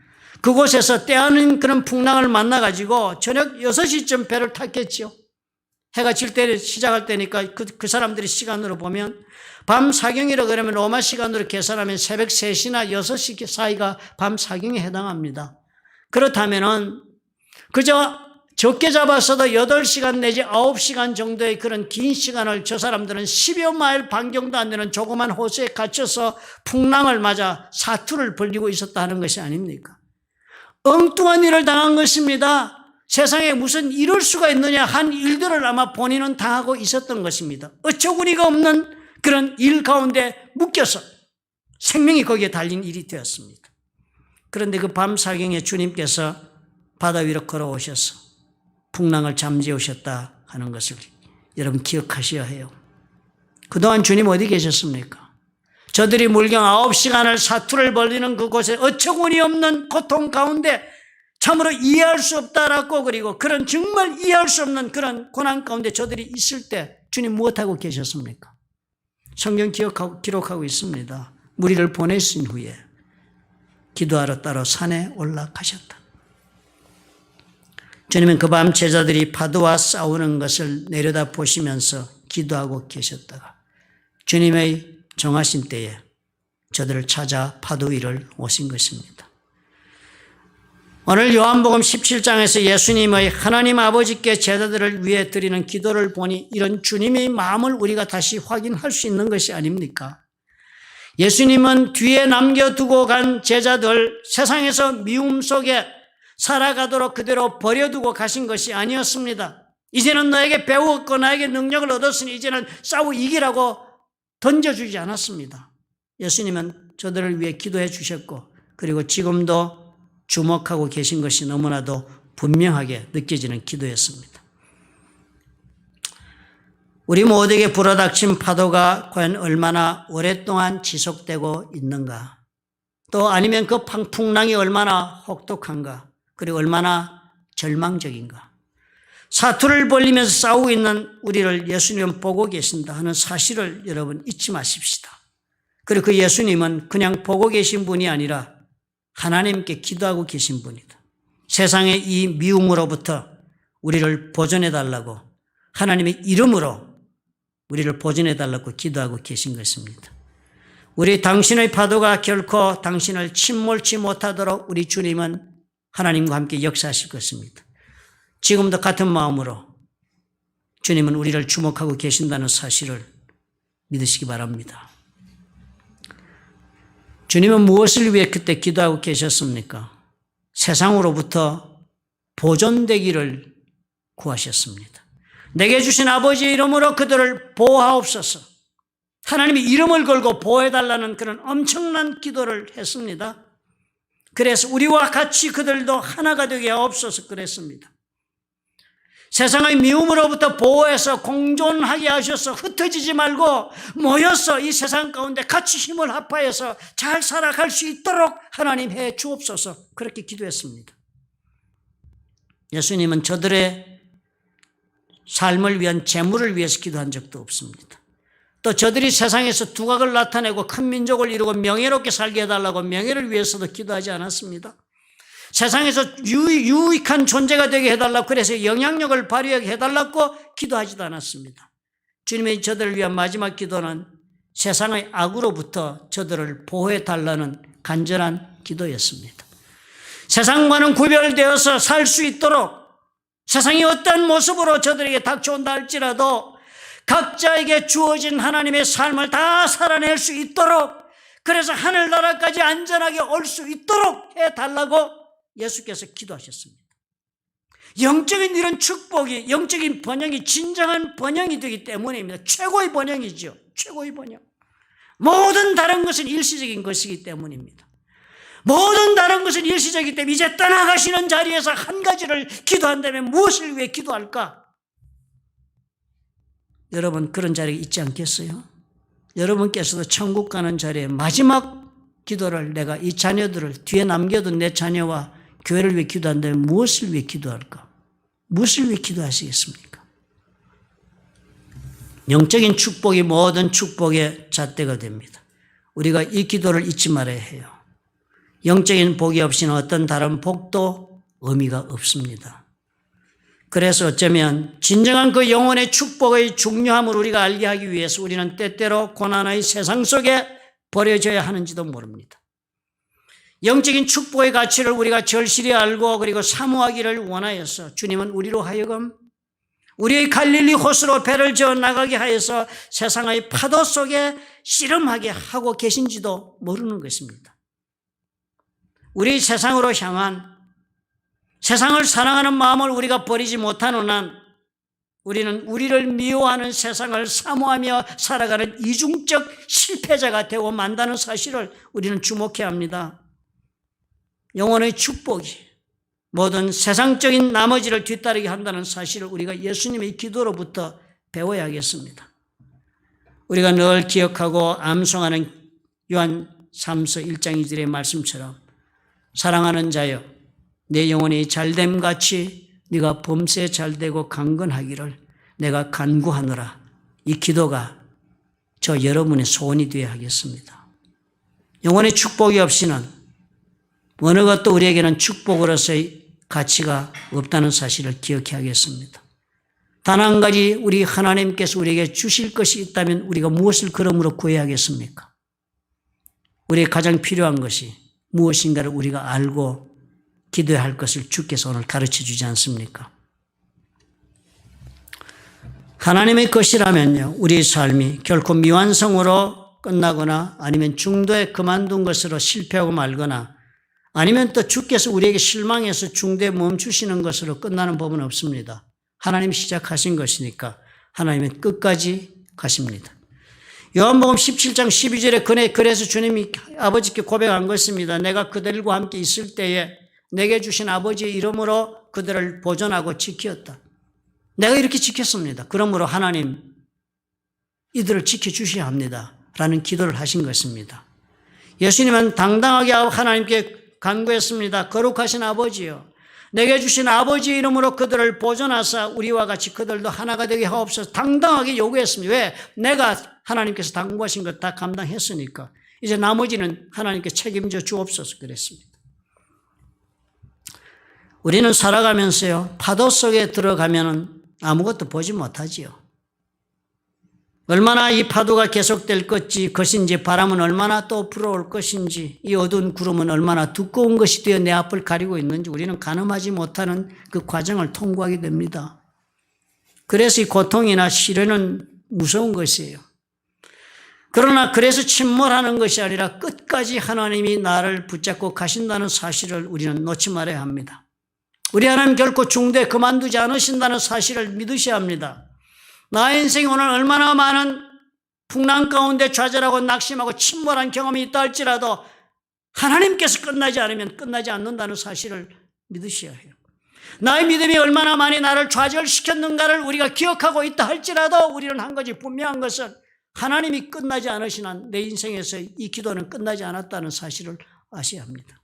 그곳에서 때하는 그런 풍랑을 만나가지고 저녁 6시쯤 배를 탔겠죠. 해가 질 때 시작할 때니까 그 사람들의 시간으로 보면 밤 사경이라 그러면 로마 시간으로 계산하면 새벽 3시나 6시 사이가 밤 사경에 해당합니다. 그렇다면은 그저 적게 잡았어도 8시간 내지 9시간 정도의 그런 긴 시간을 저 사람들은 10여 마일 반경도 안 되는 조그만 호수에 갇혀서 풍랑을 맞아 사투를 벌이고 있었다 하는 것이 아닙니까? 엉뚱한 일을 당한 것입니다. 세상에 무슨 이럴 수가 있느냐 한 일들을 아마 본인은 당하고 있었던 것입니다. 어처구니가 없는 그런 일 가운데 묶여서 생명이 거기에 달린 일이 되었습니다. 그런데 그 밤 사경에 주님께서 바다 위로 걸어오셔서 풍랑을 잠재우셨다 하는 것을 여러분 기억하셔야 해요. 그동안 주님 어디 계셨습니까? 저들이 물경 9시간을 사투를 벌이는 그곳에 어처구니 없는 고통 가운데 참으로 이해할 수 없다라고, 그리고 그런 정말 이해할 수 없는 그런 고난 가운데 저들이 있을 때 주님 무엇하고 계셨습니까? 성경 기록하고 있습니다. 무리를 보내신 후에 기도하러 따로 산에 올라가셨다. 주님은 그 밤 제자들이 파도와 싸우는 것을 내려다 보시면서 기도하고 계셨다가 주님의 정하신 때에 저들을 찾아 파도 위를 오신 것입니다. 오늘 요한복음 17장에서 예수님의 하나님 아버지께 제자들을 위해 드리는 기도를 보니 이런 주님의 마음을 우리가 다시 확인할 수 있는 것이 아닙니까? 예수님은 뒤에 남겨두고 간 제자들 세상에서 미움 속에 살아가도록 그대로 버려두고 가신 것이 아니었습니다. 이제는 너에게 배웠고 나에게 능력을 얻었으니 이제는 싸워 이기라고 던져주지 않았습니다. 예수님은 저들을 위해 기도해 주셨고 그리고 지금도 주목하고 계신 것이 너무나도 분명하게 느껴지는 기도였습니다. 우리 모두에게 불어닥친 파도가 과연 얼마나 오랫동안 지속되고 있는가? 또 아니면 그 풍랑이 얼마나 혹독한가? 그리고 얼마나 절망적인가? 사투를 벌리면서 싸우고 있는 우리를 예수님은 보고 계신다 하는 사실을 여러분 잊지 마십시다. 그리고 그 예수님은 그냥 보고 계신 분이 아니라 하나님께 기도하고 계신 분이다. 세상의 이 미움으로부터 우리를 보존해달라고 하나님의 이름으로 우리를 보존해달라고 기도하고 계신 것입니다. 우리 당신의 파도가 결코 당신을 침몰치 못하도록 우리 주님은 하나님과 함께 역사하실 것입니다. 지금도 같은 마음으로 주님은 우리를 주목하고 계신다는 사실을 믿으시기 바랍니다. 주님은 무엇을 위해 그때 기도하고 계셨습니까? 세상으로부터 보존되기를 구하셨습니다. 내게 주신 아버지의 이름으로 그들을 보호하옵소서. 하나님의 이름을 걸고 보호해달라는 그런 엄청난 기도를 했습니다. 그래서 우리와 같이 그들도 하나가 되게 하옵소서 그랬습니다. 세상의 미움으로부터 보호해서 공존하게 하셔서 흩어지지 말고 모여서 이 세상 가운데 같이 힘을 합하여서 잘 살아갈 수 있도록 하나님 해 주옵소서 그렇게 기도했습니다. 예수님은 저들의 삶을 위한 재물을 위해서 기도한 적도 없습니다. 또 저들이 세상에서 두각을 나타내고 큰 민족을 이루고 명예롭게 살게 해달라고 명예를 위해서도 기도하지 않았습니다. 세상에서 유익한 존재가 되게 해달라고 그래서 영향력을 발휘하게 해달라고 기도하지도 않았습니다. 주님의 저들을 위한 마지막 기도는 세상의 악으로부터 저들을 보호해달라는 간절한 기도였습니다. 세상과는 구별되어서 살 수 있도록 세상이 어떤 모습으로 저들에게 닥쳐온다 할지라도 각자에게 주어진 하나님의 삶을 다 살아낼 수 있도록 그래서 하늘나라까지 안전하게 올 수 있도록 해달라고 예수께서 기도하셨습니다. 영적인 이런 축복이 영적인 번영이 진정한 번영이 되기 때문입니다. 최고의 번영이죠. 최고의 번영. 모든 다른 것은 일시적인 것이기 때문입니다. 모든 다른 것은 일시적이기 때문에 이제 떠나가시는 자리에서 한 가지를 기도한다면 무엇을 위해 기도할까? 여러분 그런 자리에 있지 않겠어요? 여러분께서도 천국 가는 자리에 마지막 기도를 내가 이 자녀들을 뒤에 남겨둔 내 자녀와 교회를 위해 기도한다면 무엇을 위해 기도할까? 무엇을 위해 기도하시겠습니까? 영적인 축복이 모든 축복의 잣대가 됩니다. 우리가 이 기도를 잊지 말아야 해요. 영적인 복이 없이는 어떤 다른 복도 의미가 없습니다. 그래서 어쩌면 진정한 그 영혼의 축복의 중요함을 우리가 알게 하기 위해서 우리는 때때로 고난의 세상 속에 버려져야 하는지도 모릅니다. 영적인 축복의 가치를 우리가 절실히 알고 그리고 사모하기를 원하여서 주님은 우리로 하여금 우리의 갈릴리 호수로 배를 저어 나가게 하여서 세상의 파도 속에 씨름하게 하고 계신지도 모르는 것입니다. 우리 세상으로 향한 세상을 사랑하는 마음을 우리가 버리지 못하는 한 우리는 우리를 미워하는 세상을 사모하며 살아가는 이중적 실패자가 되고 만다는 사실을 우리는 주목해야 합니다. 영혼의 축복이 모든 세상적인 나머지를 뒤따르게 한다는 사실을 우리가 예수님의 기도로부터 배워야 하겠습니다. 우리가 늘 기억하고 암송하는 요한 3서 1장 2절의 말씀처럼 사랑하는 자여 내 영혼이 잘됨같이 네가 범사에 잘되고 강건하기를 내가 간구하노라. 이 기도가 저 여러분의 소원이 되어야 하겠습니다. 영혼의 축복이 없이는 어느 것도 우리에게는 축복으로서의 가치가 없다는 사실을 기억해야겠습니다. 단 한 가지 우리 하나님께서 우리에게 주실 것이 있다면 우리가 무엇을 그러므로 구해야 하겠습니까? 우리에게 가장 필요한 것이 무엇인가를 우리가 알고 기도해야 할 것을 주께서 오늘 가르쳐 주지 않습니까? 하나님의 것이라면요, 우리의 삶이 결코 미완성으로 끝나거나 아니면 중도에 그만둔 것으로 실패하고 말거나 아니면 또 주께서 우리에게 실망해서 중도에 멈추시는 것으로 끝나는 법은 없습니다. 하나님이 시작하신 것이니까 하나님은 끝까지 가십니다. 요한복음 17장 12절에 그래서 주님이 아버지께 고백한 것입니다. 내가 그들과 함께 있을 때에 내게 주신 아버지의 이름으로 그들을 보존하고 지켰다. 내가 이렇게 지켰습니다. 그러므로 하나님 이들을 지켜주셔야 합니다. 라는 기도를 하신 것입니다. 예수님은 당당하게 하나님께 간구했습니다. 거룩하신 아버지여, 내게 주신 아버지의 이름으로 그들을 보존하사 우리와 같이 그들도 하나가 되게 하옵소서. 당당하게 요구했습니다. 왜? 내가 하나님께서 당부하신 것 다 감당했으니까 이제 나머지는 하나님께 책임져 주옵소서 그랬습니다. 우리는 살아가면서요, 파도 속에 들어가면 아무것도 보지 못하지요. 얼마나 이 파도가 계속될 것인지, 바람은 얼마나 또 불어올 것인지, 이 어두운 구름은 얼마나 두꺼운 것이 되어 내 앞을 가리고 있는지 우리는 가늠하지 못하는 그 과정을 통과하게 됩니다. 그래서 이 고통이나 시련은 무서운 것이에요. 그러나 그래서 침몰하는 것이 아니라 끝까지 하나님이 나를 붙잡고 가신다는 사실을 우리는 놓지 말아야 합니다. 우리 하나님 결코 중도에 그만두지 않으신다는 사실을 믿으셔야 합니다. 나의 인생이 오늘 얼마나 많은 풍랑 가운데 좌절하고 낙심하고 침몰한 경험이 있다 할지라도 하나님께서 끝나지 않으면 끝나지 않는다는 사실을 믿으셔야 해요. 나의 믿음이 얼마나 많이 나를 좌절시켰는가를 우리가 기억하고 있다 할지라도 우리는 한 가지 분명한 것은 하나님이 끝나지 않으신 한 내 인생에서 이 기도는 끝나지 않았다는 사실을 아셔야 합니다.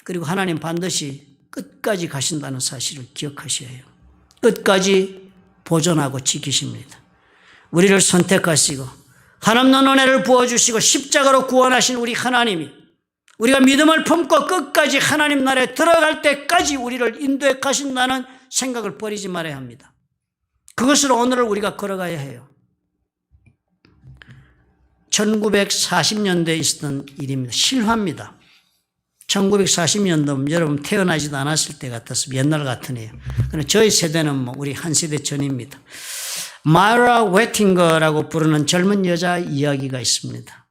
그리고 하나님 반드시 끝까지 가신다는 사실을 기억하셔야 해요. 끝까지 보존하고 지키십니다. 우리를 선택하시고 한없는 은혜를 부어주시고 십자가로 구원하신 우리 하나님이 우리가 믿음을 품고 끝까지 하나님 나라에 들어갈 때까지 우리를 인도해 가신다는 생각을 버리지 말아야 합니다. 그것으로 오늘을 우리가 걸어가야 해요. 1940년대에 있었던 일입니다. 실화입니다. 1940년도 여러분 태어나지도 않았을 때 같아서 옛날 같으네요. 그런데 저희 세대는 우리 한 세대 전입니다. 마이라 웨팅거라고 부르는 젊은 여자 이야기가 있습니다.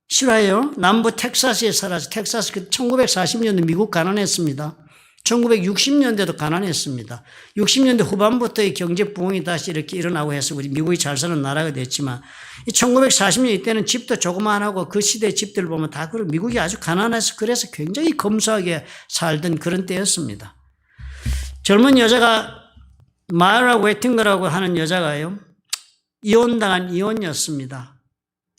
실화예요. 남부 텍사스에 살아서 텍사스 1940년대 미국 가난했습니다. 1960년대도 가난했습니다. 60년대 후반부터의 경제 부흥이 다시 이렇게 일어나고 해서 우리 미국이 잘 사는 나라가 됐지만 1940년 이때는 집도 조그만하고 그 시대의 집들을 보면 다 그런 미국이 아주 가난해서 그래서 굉장히 검소하게 살던 그런 때였습니다. 젊은 여자가 마이라 웨팅거라고 하는 여자가요, 이혼당한 이혼이었습니다.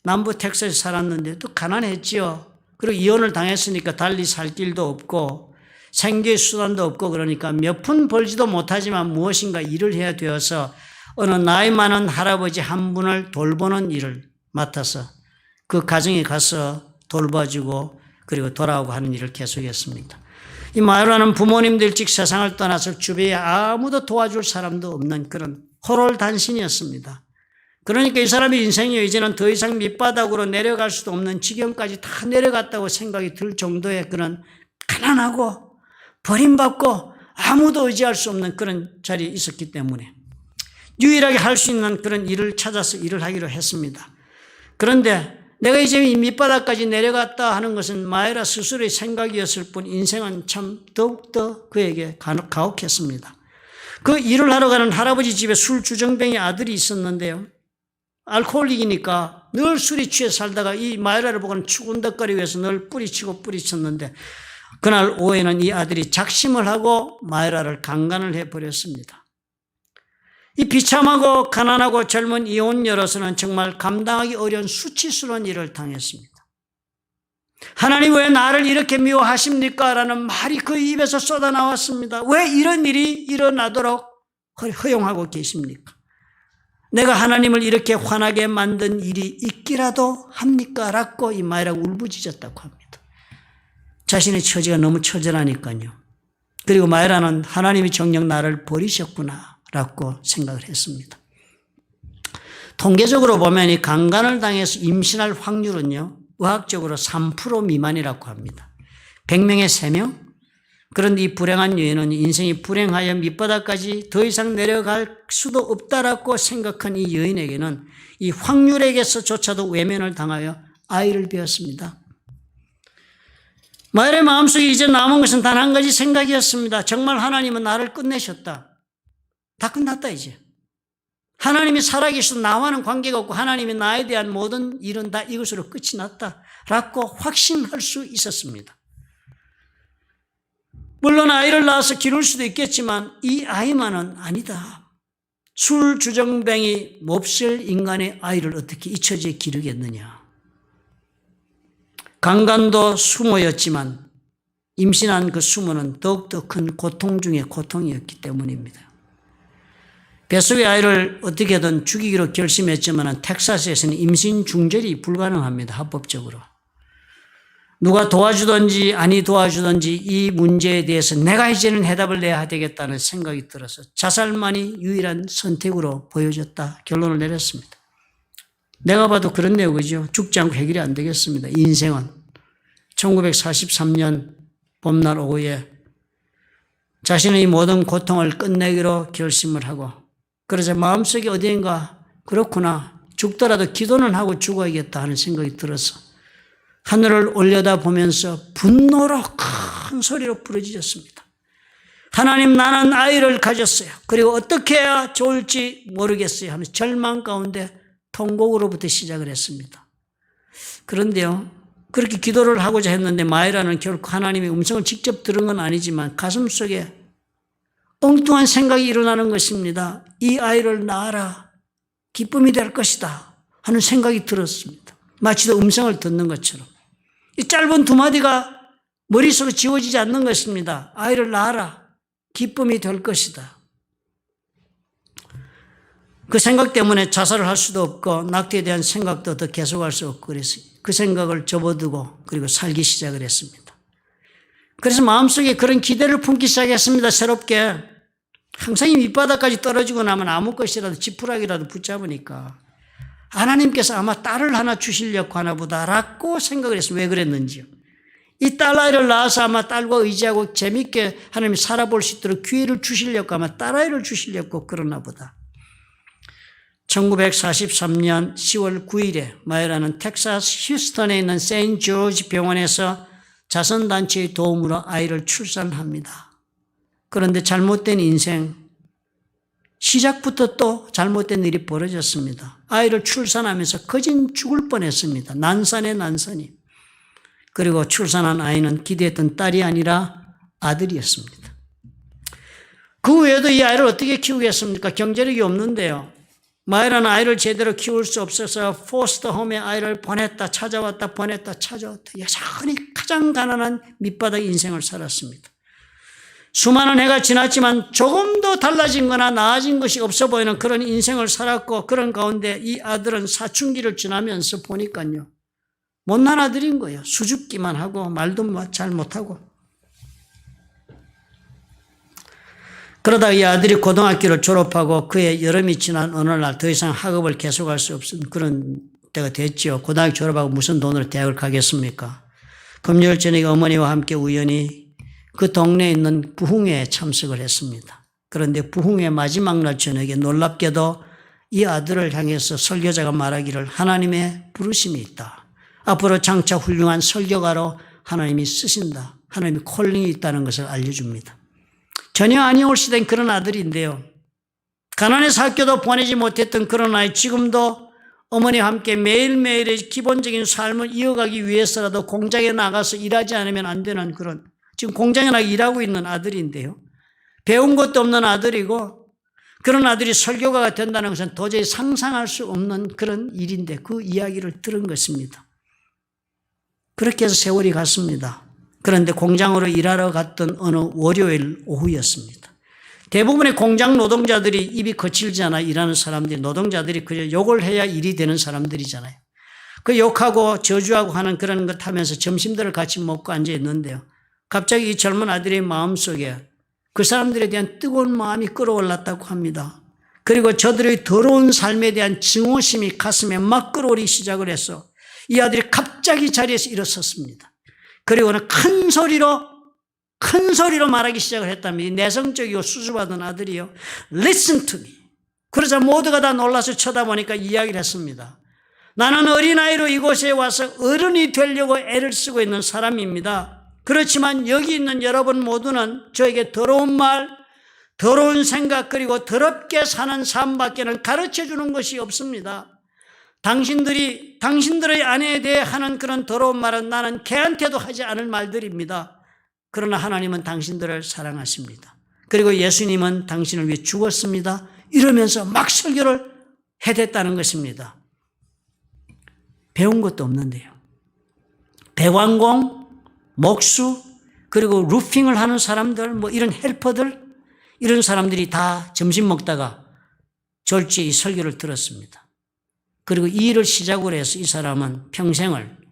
남부 텍사스에 살았는데 또 가난했지요. 그리고 이혼을 당했으니까 달리 살 길도 없고 생계의 수단도 없고 그러니까 몇 푼 벌지도 못하지만 무엇인가 일을 해야 되어서 어느 나이 많은 할아버지 한 분을 돌보는 일을 맡아서 그 가정에 가서 돌봐주고 그리고 돌아오고 하는 일을 계속했습니다. 이 마이라는 부모님도 일찍 세상을 떠나서 주변에 아무도 도와줄 사람도 없는 그런 호롤단신이었습니다. 그러니까 이 사람의 인생이 이제는 더 이상 밑바닥으로 내려갈 수도 없는 지경까지 다 내려갔다고 생각이 들 정도의 그런 가난하고 버림받고 아무도 의지할 수 없는 그런 자리에 있었기 때문에 유일하게 할 수 있는 그런 일을 찾아서 일을 하기로 했습니다. 그런데 내가 이제 이 밑바닥까지 내려갔다 하는 것은 마이라 스스로의 생각이었을 뿐 인생은 참 더욱더 그에게 가혹했습니다. 그 일을 하러 가는 할아버지 집에 술 주정뱅이 아들이 있었는데요. 알코올릭이니까 늘 술이 취해 살다가 이 마이라를 보고는 추근덕거리고 해서 늘 뿌리쳤는데 그날 오후에는 이 아들이 작심을 하고 마이라를 강간을 해버렸습니다. 이 비참하고 가난하고 젊은 이혼녀로서는 정말 감당하기 어려운 수치스러운 일을 당했습니다. 하나님 왜 나를 이렇게 미워하십니까? 라는 말이 그 입에서 쏟아나왔습니다. 왜 이런 일이 일어나도록 허용하고 계십니까? 내가 하나님을 이렇게 화나게 만든 일이 있기라도 합니까? 라고 이 마이라가 울부짖었다고 합니다. 자신의 처지가 너무 처절하니까요. 그리고 마이라는 하나님이 정녕 나를 버리셨구나 라고 생각을 했습니다. 통계적으로 보면 이 강간을 당해서 임신할 확률은요, 의학적으로 3% 미만이라고 합니다. 100명에 3명? 그런데 이 불행한 여인은 인생이 불행하여 밑바닥까지 더 이상 내려갈 수도 없다라고 생각한 이 여인에게는 이 확률에게서조차도 외면을 당하여 아이를 배웠습니다. 마엘의 마음속에 이제 남은 것은 단 한 가지 생각이었습니다. 정말 하나님은 나를 끝내셨다. 다 끝났다 이제. 하나님이 살아계셔도 나와는 관계가 없고 하나님이 나에 대한 모든 일은 다 이것으로 끝이 났다라고 확신할 수 있었습니다. 물론 아이를 낳아서 기를 수도 있겠지만 이 아이만은 아니다. 술주정뱅이 몹쓸 인간의 아이를 어떻게 이 처지에 기르겠느냐. 강간도 수모였지만 임신한 그 수모는 더욱더 큰 고통 중에 고통이었기 때문입니다. 뱃속의 아이를 어떻게든 죽이기로 결심했지만 텍사스에서는 임신 중절이 불가능합니다. 합법적으로. 누가 도와주든지 아니 도와주든지 이 문제에 대해서 내가 이제는 해답을 내야 되겠다는 생각이 들어서 자살만이 유일한 선택으로 보여졌다. 결론을 내렸습니다. 내가 봐도 그렇네요. 그죠? 죽지 않고 해결이 안 되겠습니다. 인생은. 1943년 봄날 오후에 자신의 모든 고통을 끝내기로 결심을 하고 그래서 마음속에 어디인가 그렇구나. 죽더라도 기도는 하고 죽어야겠다 하는 생각이 들어서 하늘을 올려다보면서 분노로 큰 소리로 부르짖었습니다. 하나님, 나는 아이를 가졌어요. 그리고 어떻게 해야 좋을지 모르겠어요 하는 절망 가운데 통곡으로부터 시작을 했습니다. 그런데요, 그렇게 기도를 하고자 했는데 마이라는 결코 하나님의 음성을 직접 들은 건 아니지만 가슴속에 엉뚱한 생각이 일어나는 것입니다. 이 아이를 낳아라. 기쁨이 될 것이다 하는 생각이 들었습니다. 마치 음성을 듣는 것처럼. 이 짧은 두 마디가 머릿속에 지워지지 않는 것입니다. 아이를 낳아라. 기쁨이 될 것이다. 그 생각 때문에 자살을 할 수도 없고 낙태에 대한 생각도 더 계속할 수 없고 그래서 그 생각을 접어두고 그리고 살기 시작을 했습니다. 그래서 마음속에 그런 기대를 품기 시작했습니다. 새롭게. 항상 이 밑바닥까지 떨어지고 나면 아무 것이라도 지푸라기라도 붙잡으니까 하나님께서 아마 딸을 하나 주시려고 하나 보다라고 생각을 해서 왜 그랬는지요. 이 딸아이를 낳아서 아마 딸과 의지하고 재밌게 하나님이 살아볼 수 있도록 기회를 주시려고 아마 딸아이를 주시려고 그러나 보다. 1943년 10월 9일에 마이라는 텍사스 휴스턴에 있는 세인트 조지 병원에서 자선단체의 도움으로 아이를 출산합니다. 그런데 잘못된 인생, 시작부터 또 잘못된 일이 벌어졌습니다. 아이를 출산하면서 거진 죽을 뻔했습니다. 난산에 난산이. 그리고 출산한 아이는 기대했던 딸이 아니라 아들이었습니다. 그 외에도 이 아이를 어떻게 키우겠습니까? 경제력이 없는데요. 마이라는 아이를 제대로 키울 수 없어서 포스터 홈에 아이를 보냈다 찾아왔다 보냈다 찾아왔다 여전히 가장 가난한 밑바닥 인생을 살았습니다. 수많은 해가 지났지만 조금 더 달라진 거나 나아진 것이 없어 보이는 그런 인생을 살았고 그런 가운데 이 아들은 사춘기를 지나면서 보니까요. 못난 아들인 거예요. 수줍기만 하고 말도 잘 못하고. 그러다 이 아들이 고등학교를 졸업하고 그의 여름이 지난 어느 날 더 이상 학업을 계속할 수 없은 그런 때가 됐죠. 고등학교 졸업하고 무슨 돈으로 대학을 가겠습니까? 금요일 저녁에 어머니와 함께 우연히 그 동네에 있는 부흥회에 참석을 했습니다. 그런데 부흥회 마지막 날 저녁에 놀랍게도 이 아들을 향해서 설교자가 말하기를 하나님의 부르심이 있다. 앞으로 장차 훌륭한 설교가로 하나님이 쓰신다. 하나님의 콜링이 있다는 것을 알려줍니다. 전혀 아니올시된 그런 아들인데요. 가난해서 학교도 보내지 못했던 그런 아이 지금도 어머니와 함께 매일매일의 기본적인 삶을 이어가기 위해서라도 공장에 나가서 일하지 않으면 안 되는 그런 지금 공장에 나가 일하고 있는 아들인데요. 배운 것도 없는 아들이고 그런 아들이 설교가가 된다는 것은 도저히 상상할 수 없는 그런 일인데 그 이야기를 들은 것입니다. 그렇게 해서 세월이 갔습니다. 그런데 공장으로 일하러 갔던 어느 월요일 오후였습니다. 대부분의 공장 노동자들이 입이 거칠지 않아 일하는 사람들이 노동자들이 그저 욕을 해야 일이 되는 사람들이잖아요. 그 욕하고 저주하고 하는 그런 것 하면서 점심들을 같이 먹고 앉아 있는데요. 갑자기 이 젊은 아들의 마음속에 그 사람들에 대한 뜨거운 마음이 끌어올랐다고 합니다. 그리고 저들의 더러운 삶에 대한 증오심이 가슴에 막 끌어오르기 시작을 해서 이 아들이 갑자기 자리에서 일어섰습니다. 그리고는 큰 소리로 큰 소리로 말하기 시작을 했답니다. 이 내성적이고 수줍어하던 아들이요. Listen to me. 그러자 모두가 다 놀라서 쳐다보니까 이야기를 했습니다. 나는 어린아이로 이곳에 와서 어른이 되려고 애를 쓰고 있는 사람입니다. 그렇지만 여기 있는 여러분 모두는 저에게 더러운 말, 더러운 생각 그리고 더럽게 사는 삶밖에는 가르쳐주는 것이 없습니다. 당신들의 아내에 대해 하는 그런 더러운 말은 나는 걔한테도 하지 않을 말들입니다. 그러나 하나님은 당신들을 사랑하십니다. 그리고 예수님은 당신을 위해 죽었습니다. 이러면서 막 설교를 해댔다는 것입니다. 배운 것도 없는데요. 배관공, 목수, 그리고 루핑을 하는 사람들, 뭐 이런 헬퍼들, 이런 사람들이 다 점심 먹다가 졸지에 이 설교를 들었습니다. 그리고 이 일을 시작으로 해서 이 사람은 평생을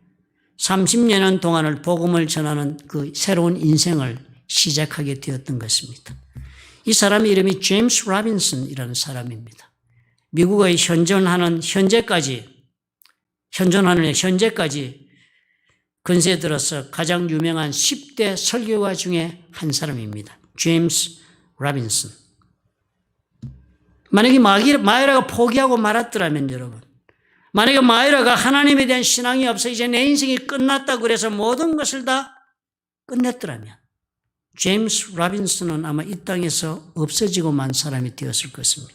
30년 동안을 복음을 전하는 그 새로운 인생을 시작하게 되었던 것입니다. 이 사람의 이름이 제임스 라빈슨이라는 사람입니다. 미국의 현재까지 근세에 들어서 가장 유명한 10대 설교가 중에 한 사람입니다. 제임스 라빈슨. 만약에 마이라가 포기하고 말았더라면 여러분, 만약에 마이라가 하나님에 대한 신앙이 없어 이제 내 인생이 끝났다고 그래서 모든 것을 다 끝냈더라면 제임스 라빈슨은 아마 이 땅에서 없어지고 만 사람이 되었을 것입니다.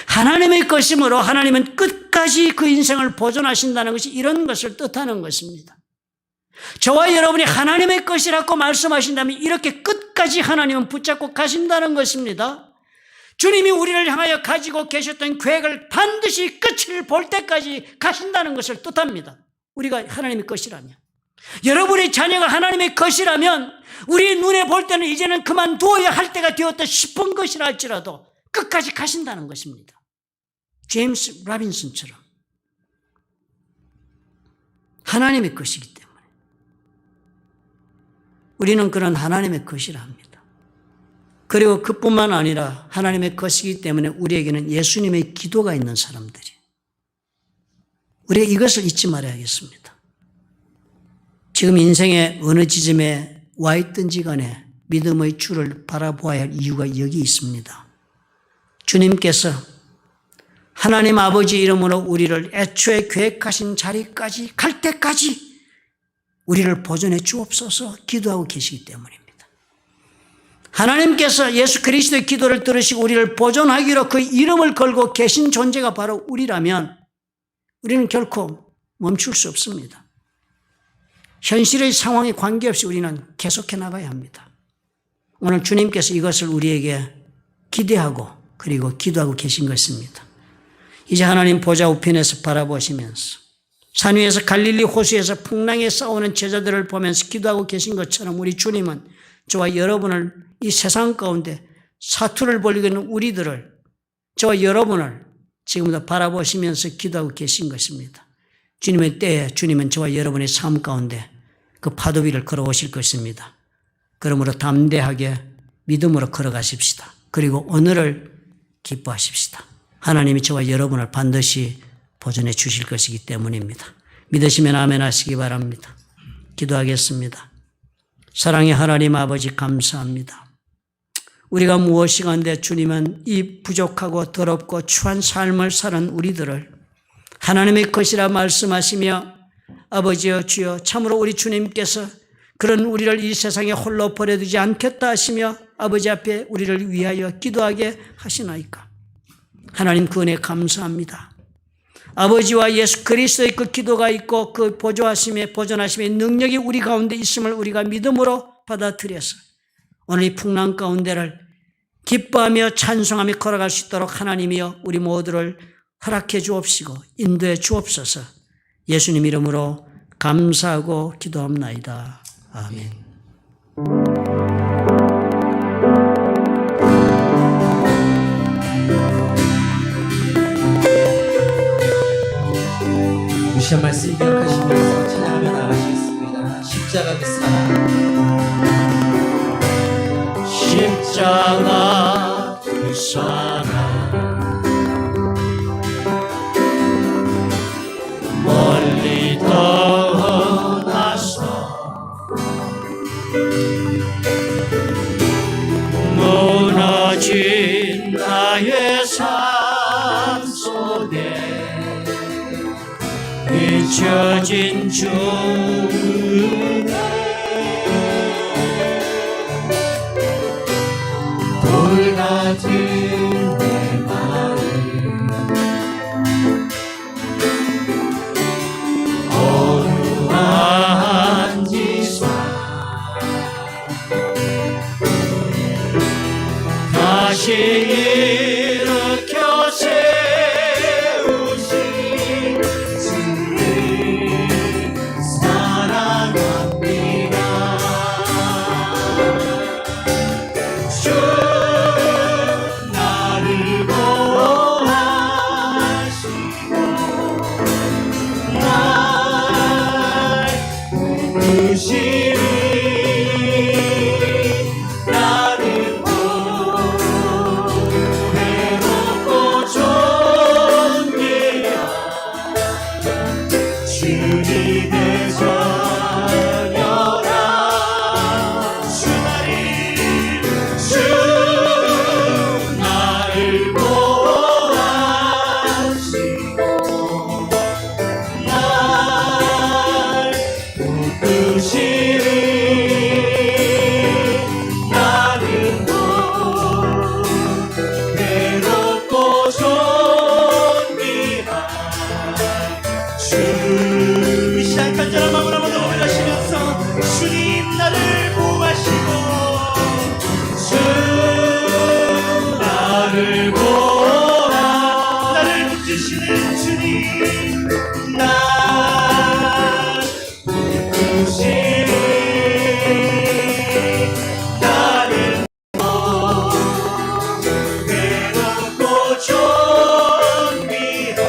하나님의 것이므로 하나님은 끝까지 그 인생을 보존하신다는 것이 이런 것을 뜻하는 것입니다. 저와 여러분이 하나님의 것이라고 말씀하신다면 이렇게 끝까지 하나님은 붙잡고 가신다는 것입니다. 주님이 우리를 향하여 가지고 계셨던 계획을 반드시 끝을 볼 때까지 가신다는 것을 뜻합니다. 우리가 하나님의 것이라면. 여러분의 자녀가 하나님의 것이라면 우리 눈에 볼 때는 이제는 그만두어야 할 때가 되었다 싶은 것이라 할지라도 끝까지 가신다는 것입니다. 제임스 라빈슨처럼 하나님의 것이기 때문에 우리는 그런 하나님의 것이라 합니다. 그리고 그뿐만 아니라 하나님의 것이기 때문에 우리에게는 예수님의 기도가 있는 사람들이. 우리가 이것을 잊지 말아야겠습니다. 지금 인생의 어느 지점에 와 있든지 간에 믿음의 주를 바라보아야 할 이유가 여기 있습니다. 주님께서 하나님 아버지 이름으로 우리를 애초에 계획하신 자리까지 갈 때까지 우리를 보존해 주옵소서 기도하고 계시기 때문입니다. 하나님께서 예수 그리스도의 기도를 들으시고 우리를 보존하기로 그 이름을 걸고 계신 존재가 바로 우리라면 우리는 결코 멈출 수 없습니다. 현실의 상황에 관계없이 우리는 계속해 나가야 합니다. 오늘 주님께서 이것을 우리에게 기대하고 그리고 기도하고 계신 것입니다. 이제 하나님 보좌 우편에서 바라보시면서 산 위에서 갈릴리 호수에서 풍랑에 싸우는 제자들을 보면서 기도하고 계신 것처럼 우리 주님은 저와 여러분을 이 세상 가운데 사투를 벌이고 있는 우리들을 저와 여러분을 지금부터 바라보시면서 기도하고 계신 것입니다. 주님의 때에 주님은 저와 여러분의 삶 가운데 그 파도 위를 걸어오실 것입니다. 그러므로 담대하게 믿음으로 걸어가십시다. 그리고 오늘을 기뻐하십시다. 하나님이 저와 여러분을 반드시 보존해 주실 것이기 때문입니다. 믿으시면 아멘 하시기 바랍니다. 기도하겠습니다. 사랑의 하나님 아버지 감사합니다. 우리가 무엇이간데 주님은 이 부족하고 더럽고 추한 삶을 사는 우리들을 하나님의 것이라 말씀하시며 아버지여 주여 참으로 우리 주님께서 그런 우리를 이 세상에 홀로 버려두지 않겠다 하시며 아버지 앞에 우리를 위하여 기도하게 하시나이까. 하나님 그 은혜 감사합니다. 아버지와 예수 그리스도의 그 기도가 있고 그 보존하심의 능력이 우리 가운데 있음을 우리가 믿음으로 받아들여서 오늘 이 풍랑 가운데를 기뻐하며 찬송하며 걸어갈 수 있도록 하나님이여 우리 모두를 허락해 주옵시고 인도해 주옵소서. 예수님 이름으로 감사하고 기도합나이다. 아멘.
유시한 말씀 기억하시면서 찬양하며 나가시겠습니다. 십자가 그 사랑,
십자가 그 사랑 멀리 떠나서
비춰진 주
돌 같은 내 마음 어루한 지사
다시 일으켜
세우신 주를 사랑합니다. 주 나를 보호하시고 날 붙드시니 나는 외롭고 존귀한 주님의 자녀라. 주 나를 보호하시고 날 붙드시니 나는 외롭고 존귀한 주. 이 시간 간절한 마음으로 한번 더 고백하시면서 주님 나를 보호하시고 주 나를 보호하 나를 붙드시는 주님 날 붙드시니 나는 외롭고 존귀한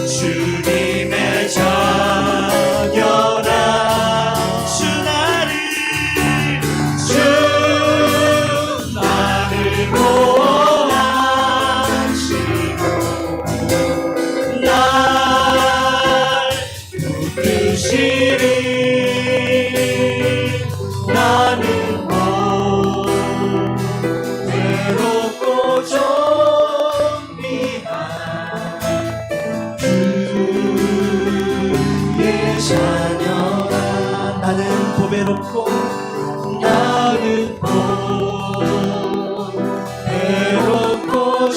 주님의 자녀라. 주 나를 보호하시고 날 붙드시니 나는 외롭고 존귀한 주의 자녀라. 나는 보배롭고 나는 보배롭고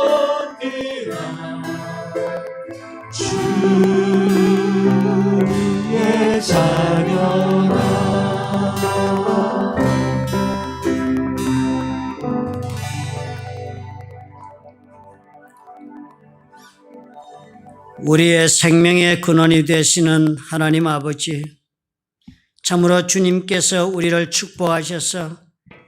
존귀한 주의 자녀라.
우리의 생명의 근원이 되시는 하나님 아버지, 참으로 주님께서 우리를 축복하셔서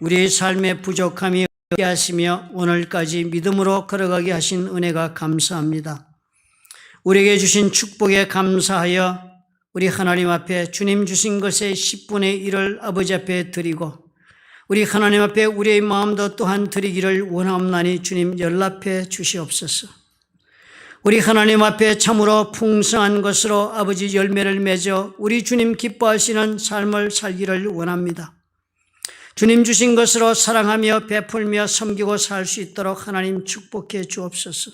우리의 삶의 부족함이 없게 하시며 오늘까지 믿음으로 걸어가게 하신 은혜가 감사합니다. 우리에게 주신 축복에 감사하여 우리 하나님 앞에 주님 주신 것의 10분의 1을 아버지 앞에 드리고 우리 하나님 앞에 우리의 마음도 또한 드리기를 원하옵나니 주님 연락해 주시옵소서. 우리 하나님 앞에 참으로 풍성한 것으로 아버지 열매를 맺어 우리 주님 기뻐하시는 삶을 살기를 원합니다. 주님 주신 것으로 사랑하며 베풀며 섬기고 살 수 있도록 하나님 축복해 주옵소서.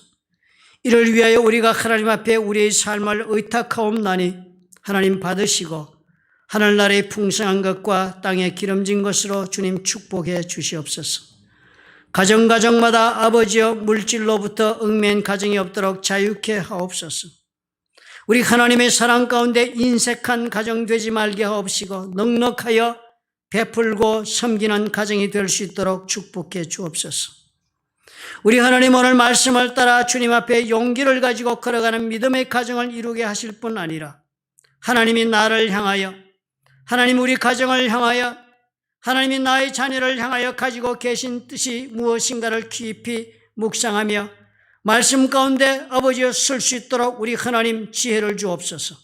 이를 위하여 우리가 하나님 앞에 우리의 삶을 의탁하옵나니 하나님 받으시고 하늘나라의 풍성한 것과 땅의 기름진 것으로 주님 축복해 주시옵소서. 가정가정마다 아버지여 물질로부터 얽매인 가정이 없도록 자유케 하옵소서. 우리 하나님의 사랑 가운데 인색한 가정 되지 말게 하옵시고 넉넉하여 베풀고 섬기는 가정이 될 수 있도록 축복해 주옵소서. 우리 하나님 오늘 말씀을 따라 주님 앞에 용기를 가지고 걸어가는 믿음의 가정을 이루게 하실 뿐 아니라 하나님이 나를 향하여 하나님 우리 가정을 향하여 하나님이 나의 자녀를 향하여 가지고 계신 뜻이 무엇인가를 깊이 묵상하며 말씀 가운데 아버지여 쓸 수 있도록 우리 하나님 지혜를 주옵소서.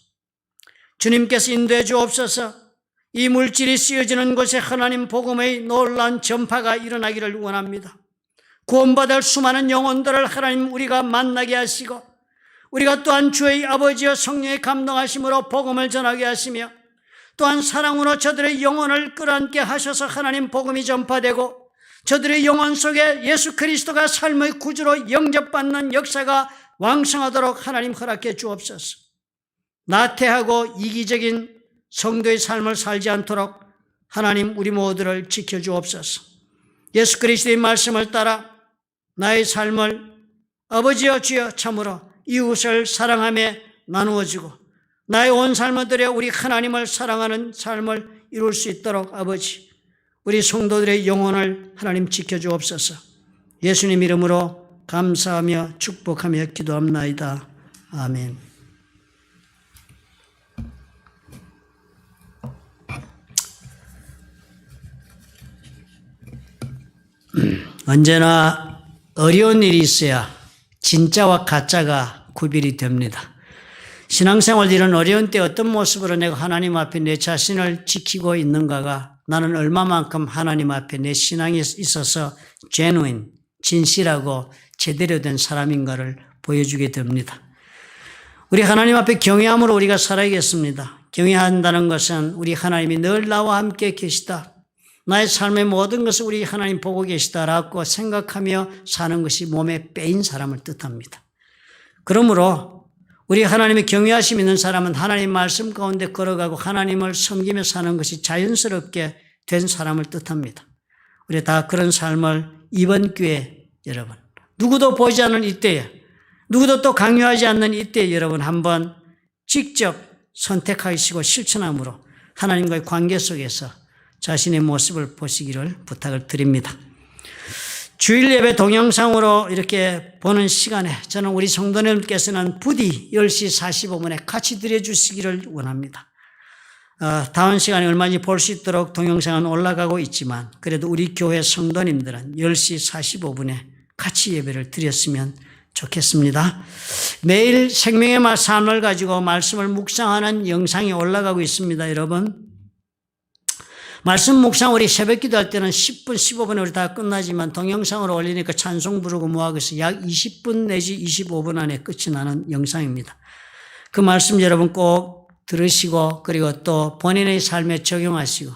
주님께서 인도해 주옵소서. 이 물질이 쓰여지는 곳에 하나님 복음의 놀라운 전파가 일어나기를 원합니다. 구원받을 수많은 영혼들을 하나님 우리가 만나게 하시고 우리가 또한 주의 아버지여 성령의 감동하심으로 복음을 전하게 하시며 또한 사랑으로 저들의 영혼을 끌어안게 하셔서 하나님 복음이 전파되고 저들의 영혼 속에 예수 그리스도가 삶의 구주로 영접받는 역사가 왕성하도록 하나님 허락해 주옵소서. 나태하고 이기적인 성도의 삶을 살지 않도록 하나님 우리 모두를 지켜주옵소서. 예수 그리스도의 말씀을 따라 나의 삶을 아버지여 주여 참으로 이웃을 사랑하며 나누어지고 나의 온 삶을 들여 우리 하나님을 사랑하는 삶을 이룰 수 있도록 아버지 우리 성도들의 영혼을 하나님 지켜주옵소서. 예수님 이름으로 감사하며 축복하며 기도합나이다. 아멘. 언제나 어려운 일이 있어야 진짜와 가짜가 구별이 됩니다. 신앙생활 이런 어려운 때 어떤 모습으로 내가 하나님 앞에 내 자신을 지키고 있는가가 나는 얼마만큼 하나님 앞에 내 신앙이 있어서 genuine, 진실하고 제대로 된 사람인가를 보여주게 됩니다. 우리 하나님 앞에 경외함으로 우리가 살아야겠습니다. 경외한다는 것은 우리 하나님이 늘 나와 함께 계시다. 나의 삶의 모든 것을 우리 하나님 보고 계시다라고 생각하며 사는 것이 몸에 빼인 사람을 뜻합니다. 그러므로 우리 하나님의 경외하심 있는 사람은 하나님 말씀 가운데 걸어가고 하나님을 섬기며 사는 것이 자연스럽게 된 사람을 뜻합니다. 우리 다 그런 삶을 이번 기회에 여러분 누구도 보지 않는 이때에 누구도 또 강요하지 않는 이때에 여러분 한번 직접 선택하시고 실천함으로 하나님과의 관계 속에서 자신의 모습을 보시기를 부탁을 드립니다. 주일 예배 동영상으로 이렇게 보는 시간에 저는 우리 성도님께서는 부디 10시 45분에 같이 드려주시기를 원합니다. 다음 시간에 얼마든지 볼 수 있도록 동영상은 올라가고 있지만 그래도 우리 교회 성도님들은 10시 45분에 같이 예배를 드렸으면 좋겠습니다. 매일 생명의 삶을 가지고 말씀을 묵상하는 영상이 올라가고 있습니다. 여러분 말씀 묵상 우리 새벽 기도할 때는 10분 15분에 우리 다 끝나지만 동영상으로 올리니까 찬송 부르고 뭐하고 해서 약 20분 내지 25분 안에 끝이 나는 영상입니다. 그 말씀 여러분 꼭 들으시고 그리고 또 본인의 삶에 적용하시고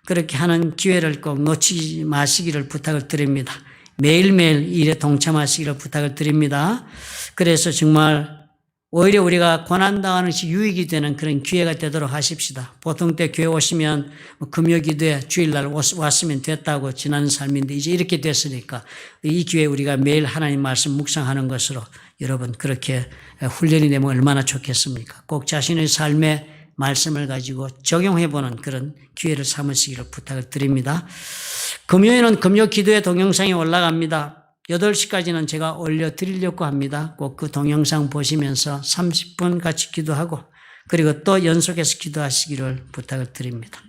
그렇게 하는 기회를 꼭 놓치지 마시기를 부탁을 드립니다. 매일매일 일에 동참하시기를 부탁을 드립니다. 그래서 정말 오히려 우리가 고난당하는 것이 유익이 되는 그런 기회가 되도록 하십시다. 보통 때 교회 오시면 금요 기도에 주일날 왔으면 됐다고 지나는 삶인데 이제 이렇게 됐으니까 이 기회에 우리가 매일 하나님 말씀 묵상하는 것으로 여러분 그렇게 훈련이 되면 얼마나 좋겠습니까? 꼭 자신의 삶의 말씀을 가지고 적용해보는 그런 기회를 삼으시기를 부탁을 드립니다. 금요일은 금요 기도의 동영상이 올라갑니다. 8시까지는 제가 올려드리려고 합니다. 꼭 그 동영상 보시면서 30분 같이 기도하고 그리고 또 연속해서 기도하시기를 부탁을 드립니다.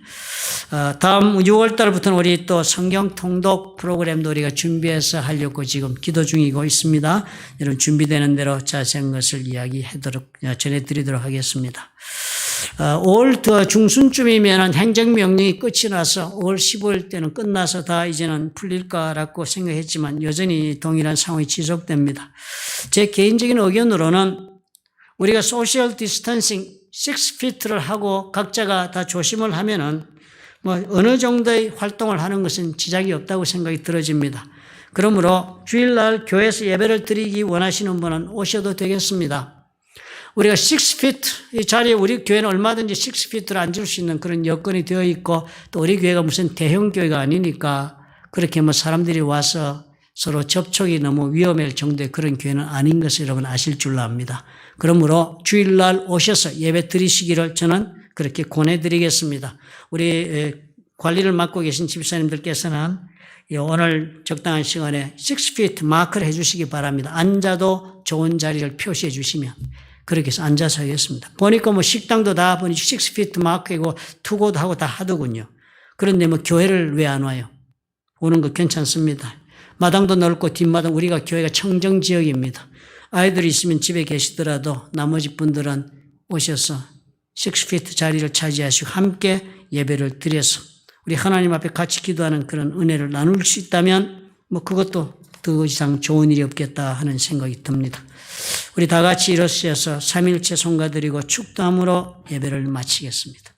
다음 6월달부터는 우리 또 성경 통독 프로그램도 우리가 준비해서 하려고 지금 기도 중이고 있습니다. 여러분 준비되는 대로 자세한 것을 전해드리도록 하겠습니다. 5월 중순쯤이면 행정명령이 끝이 나서 5월 15일 때는 끝나서 다 이제는 풀릴까라고 생각했지만 여전히 동일한 상황이 지속됩니다. 제 개인적인 의견으로는 우리가 소셜 디스턴싱 6feet를 하고 각자가 다 조심을 하면은 뭐 어느 정도의 활동을 하는 것은 지장이 없다고 생각이 들어집니다. 그러므로 주일날 교회에서 예배를 드리기 원하시는 분은 오셔도 되겠습니다. 우리가 6feet, 이 자리에 우리 교회는 얼마든지 6feet를 앉을 수 있는 그런 여건이 되어 있고 또 우리 교회가 무슨 대형 교회가 아니니까 그렇게 뭐 사람들이 와서 서로 접촉이 너무 위험할 정도의 그런 교회는 아닌 것을 여러분 아실 줄로 압니다. 그러므로 주일날 오셔서 예배 드리시기를 저는 그렇게 권해드리겠습니다. 우리 관리를 맡고 계신 집사님들께서는 오늘 적당한 시간에 6feet 마크를 해 주시기 바랍니다. 앉아도 좋은 자리를 표시해 주시면 그렇게 해서 앉아서 하겠습니다. 보니까 뭐 식당도 다 보니 6feet 마크이고 투고도 하고 다 하더군요. 그런데 뭐 교회를 왜 안 와요? 오는 거 괜찮습니다. 마당도 넓고 뒷마당 우리가 교회가 청정지역입니다. 아이들이 있으면 집에 계시더라도 나머지 분들은 오셔서 6feet 자리를 차지하시고 함께 예배를 드려서 우리 하나님 앞에 같이 기도하는 그런 은혜를 나눌 수 있다면 뭐 그것도 더 이상 좋은 일이 없겠다 하는 생각이 듭니다. 우리 다 같이 일어서서 삼일체 송가드리고 축도함으로 예배를 마치겠습니다.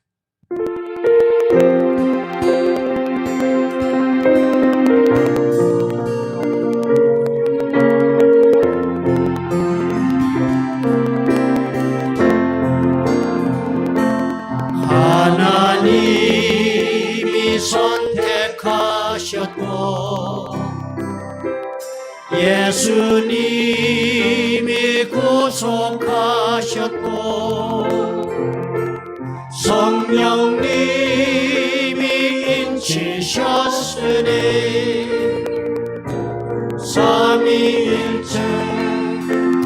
선택하셨고 예수님이 구속하셨고 성령님이 인치셨으니 삼위일체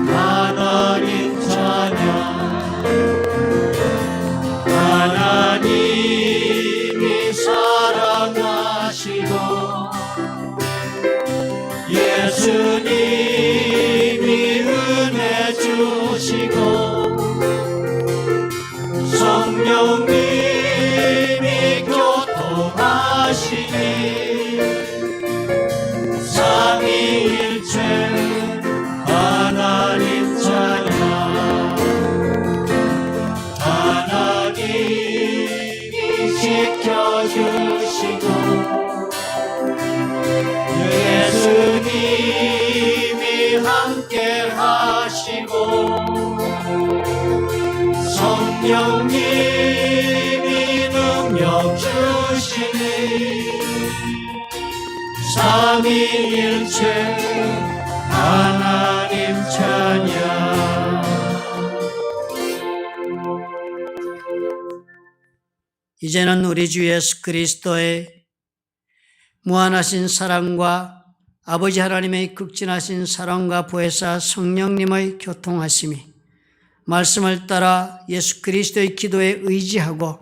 하나님 자녀 하나님이 사랑하시고 예수님이 은혜 주시고 성령님이 교통하시니 삼위일체 하나님 자녀 하나님이 지켜주시고 예수님이 함께 하시고 성령님이 능력 주시니 삼위일체 하나님 자녀. 이제는 우리 주 예수 그리스도의 무한하신 사랑과 아버지 하나님의 극진하신 사랑과 보혜사 성령님의 교통하심이 말씀을 따라 예수 그리스도의 기도에 의지하고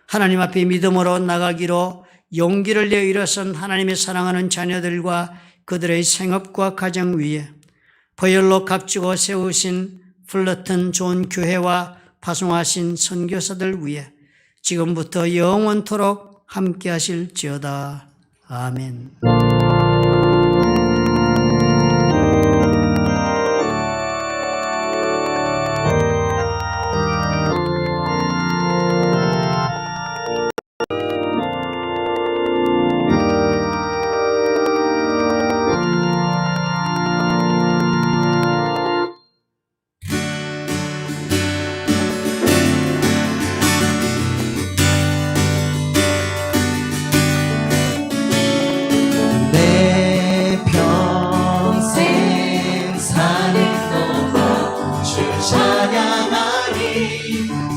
하나님 앞에 믿음으로 나가기로 용기를 내어 일어선 하나님의 사랑하는 자녀들과 그들의 생업과 가정 위에 보혈로 값주고 세우신 플러튼 좋은 교회와 파송하신 선교사들 위에 지금부터 영원토록 함께 하실지어다. 아멘.